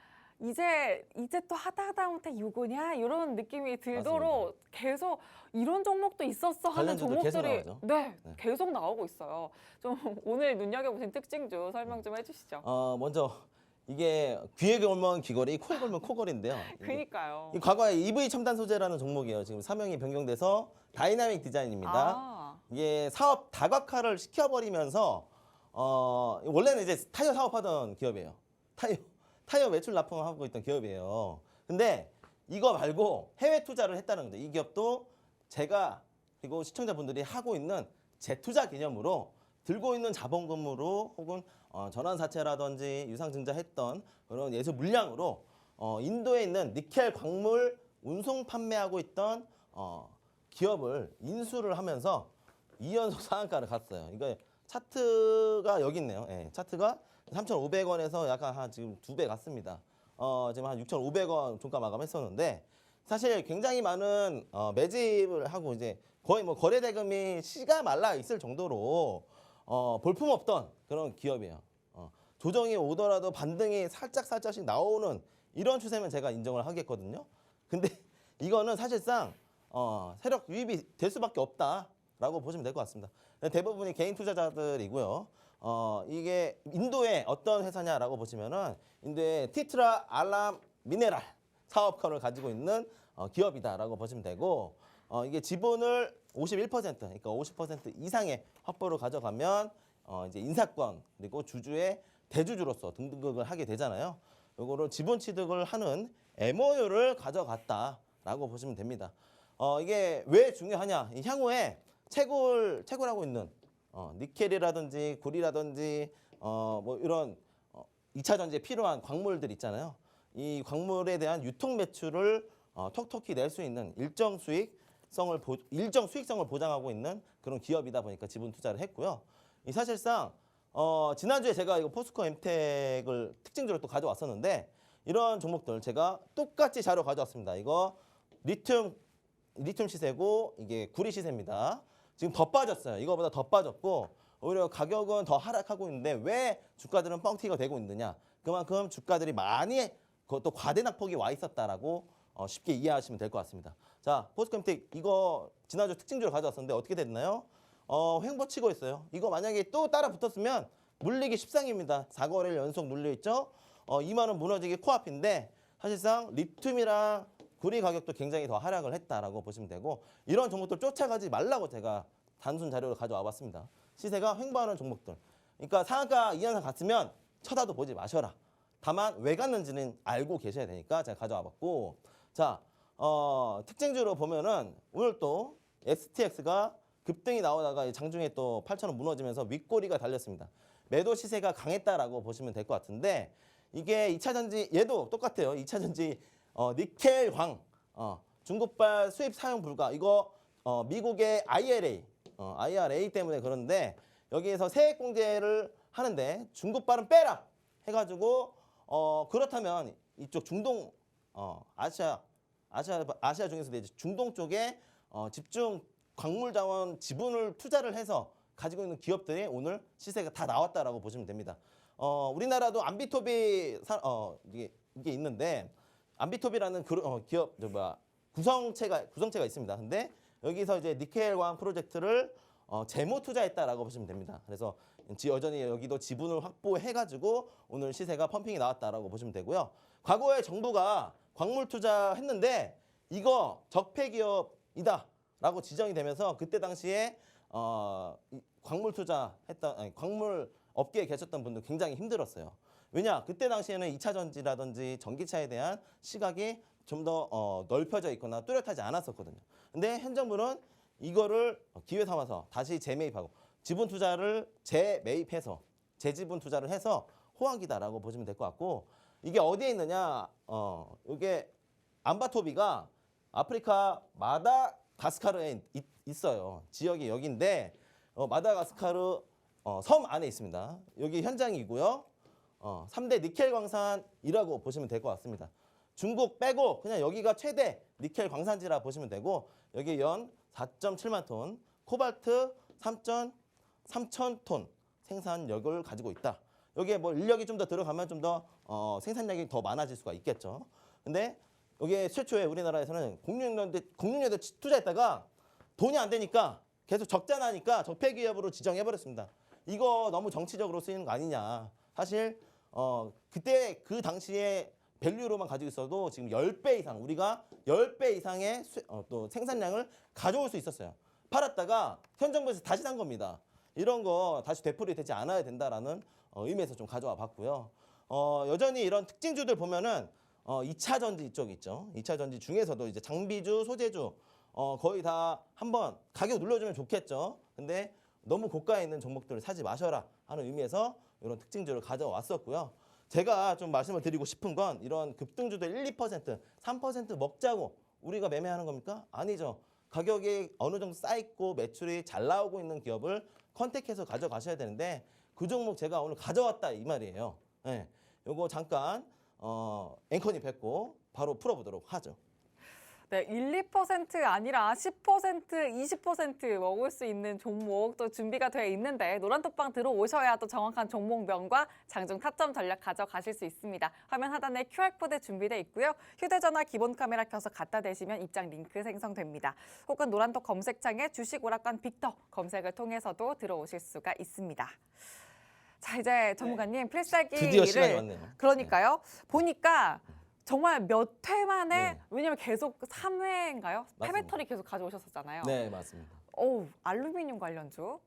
이제 또 하다 못해 이거냐 이런 느낌이 들도록 계속 이런 종목도 있었어 하는 관련주도 계속 종목들이 나오죠. 네, 계속 나오고 있어요. 좀 오늘 눈여겨보신 특징주 설명 좀 해주시죠. 먼저 이게 귀에 걸면 귀걸이, 코에 걸면 코걸이인데요. 그니까요. 이 과거에 EV 첨단 소재라는 종목이에요. 지금 사명이 변경돼서 다이나믹 디자인입니다. 이게 사업 다각화를 시켜버리면서 원래는 이제 타이어 사업하던 기업이에요. 타이어 매출 납품하고 있던 기업이에요. 근데 이거 말고 해외 투자를 했다는 거죠. 이 기업도 제가 그리고 시청자분들이 하고 있는 재투자 개념으로 들고 있는 자본금으로 혹은 전환사채라든지 유상증자했던 그런 예수 물량으로 인도에 있는 니켈 광물 운송 판매하고 있던 기업을 인수를 하면서 2연속 상한가를 갔어요. 이거 차트가 여기 있네요. 예, 차트가 3,500원에서 약간 한 지금 2배 갔습니다. 지금 한 6,500원 종가 마감했었는데 사실 굉장히 많은 매집을 하고 이제 거의 뭐 거래 대금이 씨가 말라 있을 정도로 볼품 없던 그런 기업이에요. 조정이 오더라도 반등이 살짝씩 나오는 이런 추세면 제가 인정을 하겠거든요. 근데 이거는 사실상 세력 유입이 될 수밖에 없다라고 보시면 될 것 같습니다. 대부분이 개인 투자자들이고요. 이게 인도의 어떤 회사냐라고 보시면은 인도의 티트라 알람 미네랄 사업권을 가지고 있는 기업이다라고 보시면 되고 이게 지분을 51% 그러니까 50% 이상의 확보를 가져가면 이제 인사권 그리고 주주의 대주주로서 등극을 하게 되잖아요. 요거를 지분 취득을 하는 MOU를 가져갔다라고 보시면 됩니다. 이게 왜 중요하냐? 이 향후에 채굴하고 있는 니켈이라든지 구리라든지 뭐 이런 2차 전지에 필요한 광물들 있잖아요. 이 광물에 대한 유통 매출을 톡톡히 낼 수 있는 일정 수익성을 보장하고 있는 그런 기업이다 보니까 지분 투자를 했고요. 이 사실상 지난주에 제가 이거 포스코 엠텍을 특징적으로 또 가져왔었는데 이런 종목들 제가 똑같이 자료 가져왔습니다. 이거 리튬 시세고 이게 구리 시세입니다. 지금 더 빠졌어요. 이거보다 더 빠졌고 오히려 가격은 더 하락하고 있는데 왜 주가들은 뻥튀기가 되고 있느냐? 그만큼 주가들이 많이 그것도 과대 낙폭이 와 있었다라고 쉽게 이해하시면 될 것 같습니다. 자, 포스코엠텍 이거 지난주 특징주로 가져왔었는데 어떻게 됐나요? 횡보치고 있어요. 이거 만약에 또 따라 붙었으면 물리기 십상입니다. 4거래일 연속 눌려 있죠. 2만 원 무너지기 코앞인데 사실상 리튬이랑 구리 가격도 굉장히 더 하락을 했다라고 보시면 되고 이런 종목들 쫓아가지 말라고 제가 단순 자료를 가져와 봤습니다. 시세가 횡보하는 종목들. 그러니까 상한가 이하상 갔으면 쳐다도 보지 마셔라. 다만 왜 갔는지는 알고 계셔야 되니까 제가 가져와 봤고 자, 특징주로 보면은 오늘 또 STX가 급등이 나오다가 이 장중에 또 8,000원 무너지면서 윗꼬리가 달렸습니다. 매도 시세가 강했다라고 보시면 될 것 같은데 이게 2차 전지 얘도 똑같아요. 2차 전지 니켈 광 중국발 수입 사용 불가 이거 미국의 IRA 때문에 그런데 여기에서 세액 공제를 하는데 중국발은 빼라 해가지고 그렇다면 이쪽 중동 아시아 중에서도 이제 중동 쪽에 집중 광물 자원 지분을 투자를 해서 가지고 있는 기업들이 오늘 시세가 다 나왔다라고 보시면 됩니다. 우리나라도 안비토비 이게 있는데 안비토비라는 기업 구성체가 있습니다. 근데 여기서 이제 니켈광 프로젝트를 재무 투자했다라고 보시면 됩니다. 그래서 여전히 여기도 지분을 확보해가지고 오늘 시세가 펌핑이 나왔다라고 보시면 되고요. 과거에 정부가 광물 투자했는데 이거 적폐 기업이다라고 지정이 되면서 그때 당시에 광물 광물 업계에 계셨던 분들 굉장히 힘들었어요. 왜냐? 그때 당시에는 2차 전지라든지 전기차에 대한 시각이 좀 더 넓혀져 있거나 뚜렷하지 않았었거든요. 근데 현 정부는 이거를 기회 삼아서 다시 재매입하고 지분 투자를 재매입해서 재지분 투자를 해서 호황기다라고 보시면 될 것 같고 이게 어디에 있느냐? 이게 안바토비가 아프리카 마다가스카르에 있어요. 지역이 여기인데 마다가스카르 섬 안에 있습니다. 여기 현장이고요. 3대 니켈 광산이라고 보시면 될 것 같습니다. 중국 빼고 그냥 여기가 최대 니켈 광산지라 보시면 되고 여기 연 4.7만 톤, 코발트 3,000 톤 생산력을 가지고 있다. 여기에 뭐 인력이 좀 더 들어가면 좀 더 생산량이 더 많아질 수가 있겠죠. 근데 여기에 최초에 우리나라에서는 공룡년대 투자했다가 돈이 안 되니까 계속 적자 나니까 적폐 기업으로 지정해버렸습니다. 이거 너무 정치적으로 쓰이는 거 아니냐. 사실 그때 그 당시에 밸류로만 가지고 있어도 지금 10배 이상 우리가 10배 이상의 또 생산량을 가져올 수 있었어요. 팔았다가 현 정부에서 다시 산 겁니다. 이런 거 다시 되풀이 되지 않아야 된다라는 의미에서 좀 가져와 봤고요. 여전히 이런 특징주들 보면은 2차 전지 이쪽 있죠. 2차 전지 중에서도 이제 장비주, 소재주 거의 다 한번 가격 눌러주면 좋겠죠. 근데 너무 고가에 있는 종목들을 사지 마셔라 하는 의미에서 이런 특징주를 가져왔었고요. 제가 좀 말씀을 드리고 싶은 건 이런 급등주들 1, 2%, 3% 먹자고 우리가 매매하는 겁니까? 아니죠. 가격이 어느 정도 쌓여있고 매출이 잘 나오고 있는 기업을 컨택해서 가져가셔야 되는데 그 종목 제가 오늘 가져왔다 이 말이에요. 네, 요거 잠깐 앵커님 뵙고 바로 풀어보도록 하죠. 네, 1, 2% 아니라 10%, 20% 먹을 수 있는 종목 또 준비가 되어 있는데 노란톡방 들어오셔야 또 정확한 종목명과 장중 타점 전략 가져가실 수 있습니다. 화면 하단에 QR코드 준비되어 있고요. 휴대전화 기본 카메라 켜서 갖다 대시면 입장 링크 생성됩니다. 혹은 노란톡 검색창에 주식 오락관 빅터 검색을 통해서도 들어오실 수가 있습니다. 자, 이제 전문가님 필살기를 드디어 시간이 왔네요. 그러니까요. 보니까 정말 몇 회 만에 네. 왜냐면 계속 3회인가요? 맞습니다. 패배터리 계속 가져오셨었잖아요. 네, 맞습니다. 오, 알루미늄 관련주.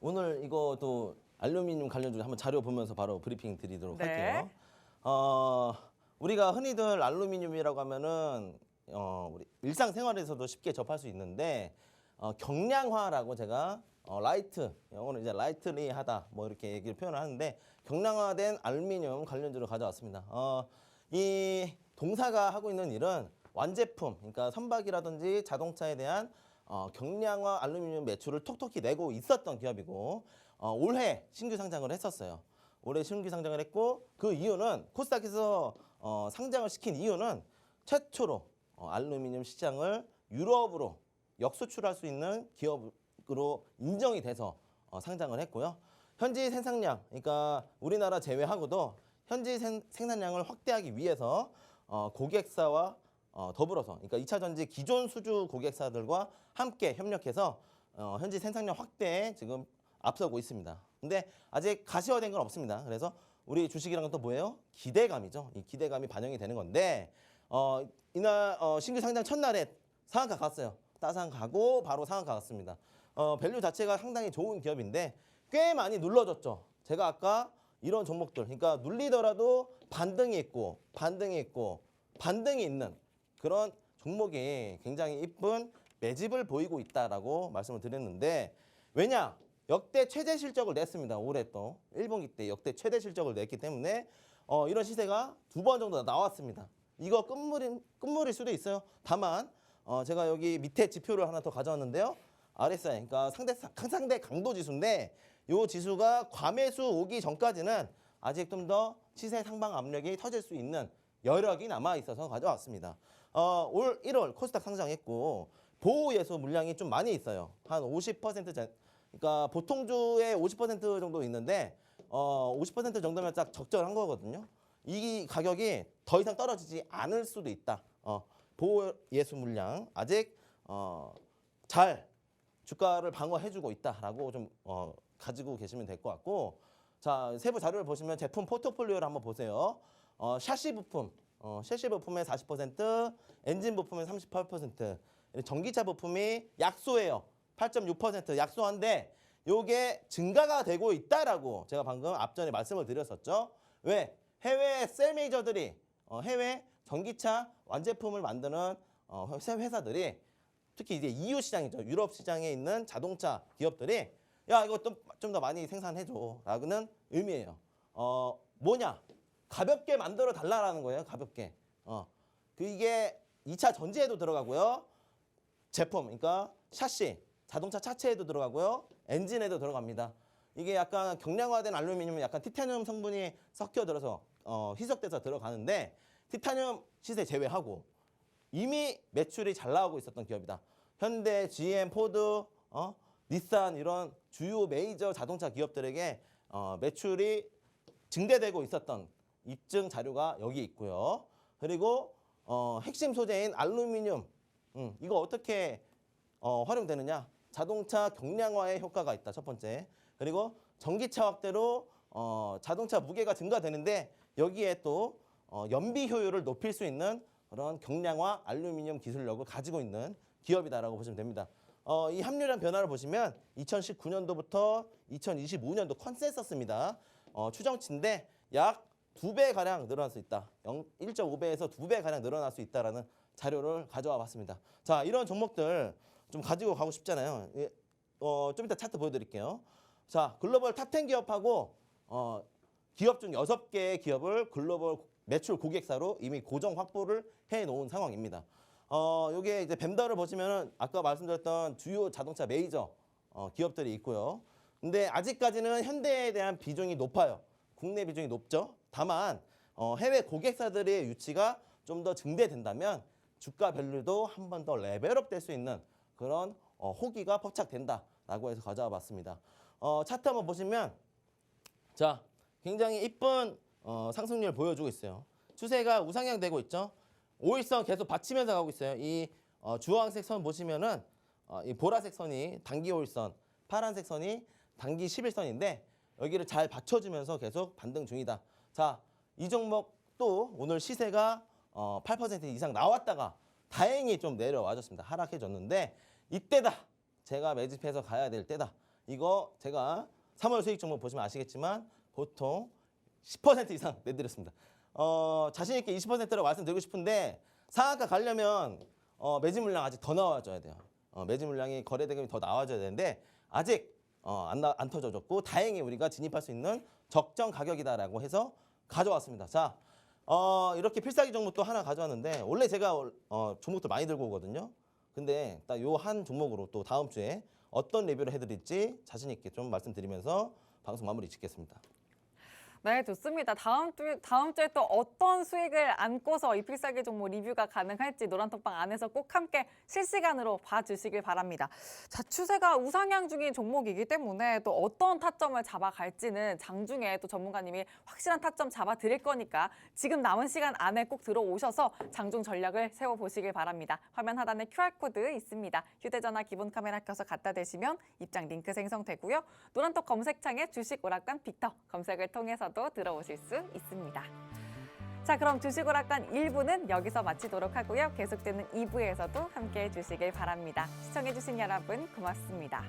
오늘 이것도 알루미늄 관련주 한번 자료 보면서 바로 브리핑 드리도록 네. 할게요. 우리가 흔히들 알루미늄이라고 하면은 우리 일상생활에서도 쉽게 접할 수 있는데 경량화라고 제가 라이트 영어로 이제 라이트리하다 뭐 이렇게 얘기를 표현을 하는데 경량화된 알루미늄 관련주를 가져왔습니다. 이 동사가 하고 있는 일은 완제품, 그러니까 선박이라든지 자동차에 대한 경량화 알루미늄 매출을 톡톡히 내고 있었던 기업이고 올해 신규 상장을 했었어요. 올해 신규 상장을 했고 그 이유는 코스닥에서 상장을 시킨 이유는 최초로 알루미늄 시장을 유럽으로 역수출할 수 있는 기업으로 인정이 돼서 상장을 했고요. 현지 생산량, 그러니까 우리나라 제외하고도 현지 생산량을 확대하기 위해서 고객사와 더불어서 그러니까 2차 전지 기존 수주 고객사들과 함께 협력해서 현지 생산량 확대에 지금 앞서고 있습니다. 근데 아직 가시화된 건 없습니다. 그래서 우리 주식이란 건 또 뭐예요? 기대감이죠. 이 기대감이 반영이 되는 건데 이날 신규 상장 첫날에 상한가 갔어요. 따상 가고 바로 상한가 갔습니다. 밸류 자체가 상당히 좋은 기업인데 꽤 많이 눌러줬죠. 제가 아까 이런 종목들, 그러니까 눌리더라도 반등이 있는 그런 종목이 굉장히 이쁜 매집을 보이고 있다라고 말씀을 드렸는데 왜냐? 역대 최대 실적을 냈습니다. 올해 또 1분기 때 역대 최대 실적을 냈기 때문에 이런 시세가 2번 정도 나왔습니다. 이거 끝물일 수도 있어요. 다만 제가 여기 밑에 지표를 하나 더 가져왔는데요. RSI, 그러니까 상대 강도 지수인데 이 지수가 과매수 오기 전까지는 아직 좀 더 시세 상방 압력이 터질 수 있는 여력이 남아 있어서 가져왔습니다. 올 1월 코스닥 상장했고 보호 예수 물량이 좀 많이 있어요. 한 50%, 그러니까 보통주의 50% 정도 있는데 50% 정도면 딱 적절한 거거든요. 이 가격이 더 이상 떨어지지 않을 수도 있다. 보호 예수 물량 아직 잘 주가를 방어해주고 있다라고 좀 가지고 계시면 될 것 같고, 자 세부 자료를 보시면 제품 포트폴리오를 한번 보세요. 샤시 부품, 샤시 부품의 40%, 엔진 부품의 38%, 전기차 부품이 약소예요. 8.6% 약소한데 요게 증가가 되고 있다라고 제가 방금 앞전에 말씀을 드렸었죠. 왜? 해외 셀 메이저들이 해외 전기차 완제품을 만드는 회사들이 특히 이제 EU 시장이죠. 유럽 시장에 있는 자동차 기업들이 야 이거 좀 더 많이 생산해줘 라는 의미예요. 뭐냐? 가볍게 만들어 달라라는 거예요. 가볍게. 이게 2차 전지에도 들어가고요. 제품, 그러니까 샤시, 자동차 차체에도 들어가고요. 엔진에도 들어갑니다. 이게 약간 경량화된 알루미늄은 약간 티타늄 성분이 섞여 들어서 희석돼서 들어가는데 티타늄 시세 제외하고 이미 매출이 잘 나오고 있었던 기업이다. 현대, GM, 포드, 닛산 이런 주요 메이저 자동차 기업들에게 매출이 증대되고 있었던 입증 자료가 여기 있고요. 그리고 핵심 소재인 알루미늄, 이거 어떻게 활용되느냐? 자동차 경량화에 효과가 있다. 첫 번째. 그리고 전기차 확대로 자동차 무게가 증가되는데 여기에 또 연비 효율을 높일 수 있는 그런 경량화 알루미늄 기술력을 가지고 있는 기업이다라고 보시면 됩니다. 이 함유량 변화를 보시면 2019년도부터 2025년도 컨센서스입니다. 추정치인데 약 2배 가량 늘어날 수 있다. 1.5배에서 2배 가량 늘어날 수 있다라는 자료를 가져와 봤습니다. 자, 이런 종목들 좀 가지고 가고 싶잖아요. 좀 이따 차트 보여드릴게요. 자, 글로벌 탑10 기업하고 기업 중 6개의 기업을 글로벌 매출 고객사로 이미 고정 확보를 해놓은 상황입니다. 요게 이제 뱀더를 보시면은 아까 말씀드렸던 주요 자동차 메이저 기업들이 있고요. 근데 아직까지는 현대에 대한 비중이 높아요. 국내 비중이 높죠. 다만 해외 고객사들의 유치가 좀 더 증대된다면 주가별로도 한 번 더 레벨업 될 수 있는 그런 호기가 포착된다라고 해서 가져와 봤습니다. 차트 한번 보시면 자 굉장히 이쁜 상승률 보여주고 있어요. 추세가 우상향 되고 있죠. 5일선 계속 받치면서 가고 있어요. 이 주황색 선 보시면은 이 보라색 선이 단기 5일선, 파란색 선이 단기 11선인데 여기를 잘 받쳐주면서 계속 반등 중이다. 자, 이 종목 또 오늘 시세가 8% 이상 나왔다가 다행히 좀 내려와줬습니다. 하락해졌는데 이때다. 제가 매집해서 가야 될 때다. 이거 제가 3월 수익 종목 보시면 아시겠지만 보통 10% 이상 내드렸습니다. 자신 있게 20%라고 말씀드리고 싶은데 상한가 가려면 매집 물량 아직 더 나와줘야 돼요. 매집 물량이 거래 대금이 더 나와줘야 되는데 아직 안 터져줬고 다행히 우리가 진입할 수 있는 적정 가격이다라고 해서 가져왔습니다. 자, 이렇게 필살기 종목도 하나 가져왔는데 원래 제가 종목들 많이 들고 오거든요. 근데 딱 요 한 종목으로 또 다음 주에 어떤 리뷰를 해드릴지 자신 있게 좀 말씀드리면서 방송 마무리 짓겠습니다. 네, 좋습니다. 다음 주에 또 어떤 수익을 안고서 이 필살기 종목 리뷰가 가능할지 노란톡방 안에서 꼭 함께 실시간으로 봐주시길 바랍니다. 자, 추세가 우상향 중인 종목이기 때문에 또 어떤 타점을 잡아갈지는 장중에 또 전문가님이 확실한 타점 잡아드릴 거니까 지금 남은 시간 안에 꼭 들어오셔서 장중 전략을 세워보시길 바랍니다. 화면 하단에 QR코드 있습니다. 휴대전화 기본 카메라 켜서 갖다 대시면 입장 링크 생성되고요. 노란톡 검색창에 주식 오락관 빅터 검색을 통해서 들어오실 수 있습니다. 자, 그럼 주식 오락관 1부는 여기서 마치도록 하고요. 계속되는 2부에서도 함께해 주시길 바랍니다. 시청해 주신 여러분 고맙습니다.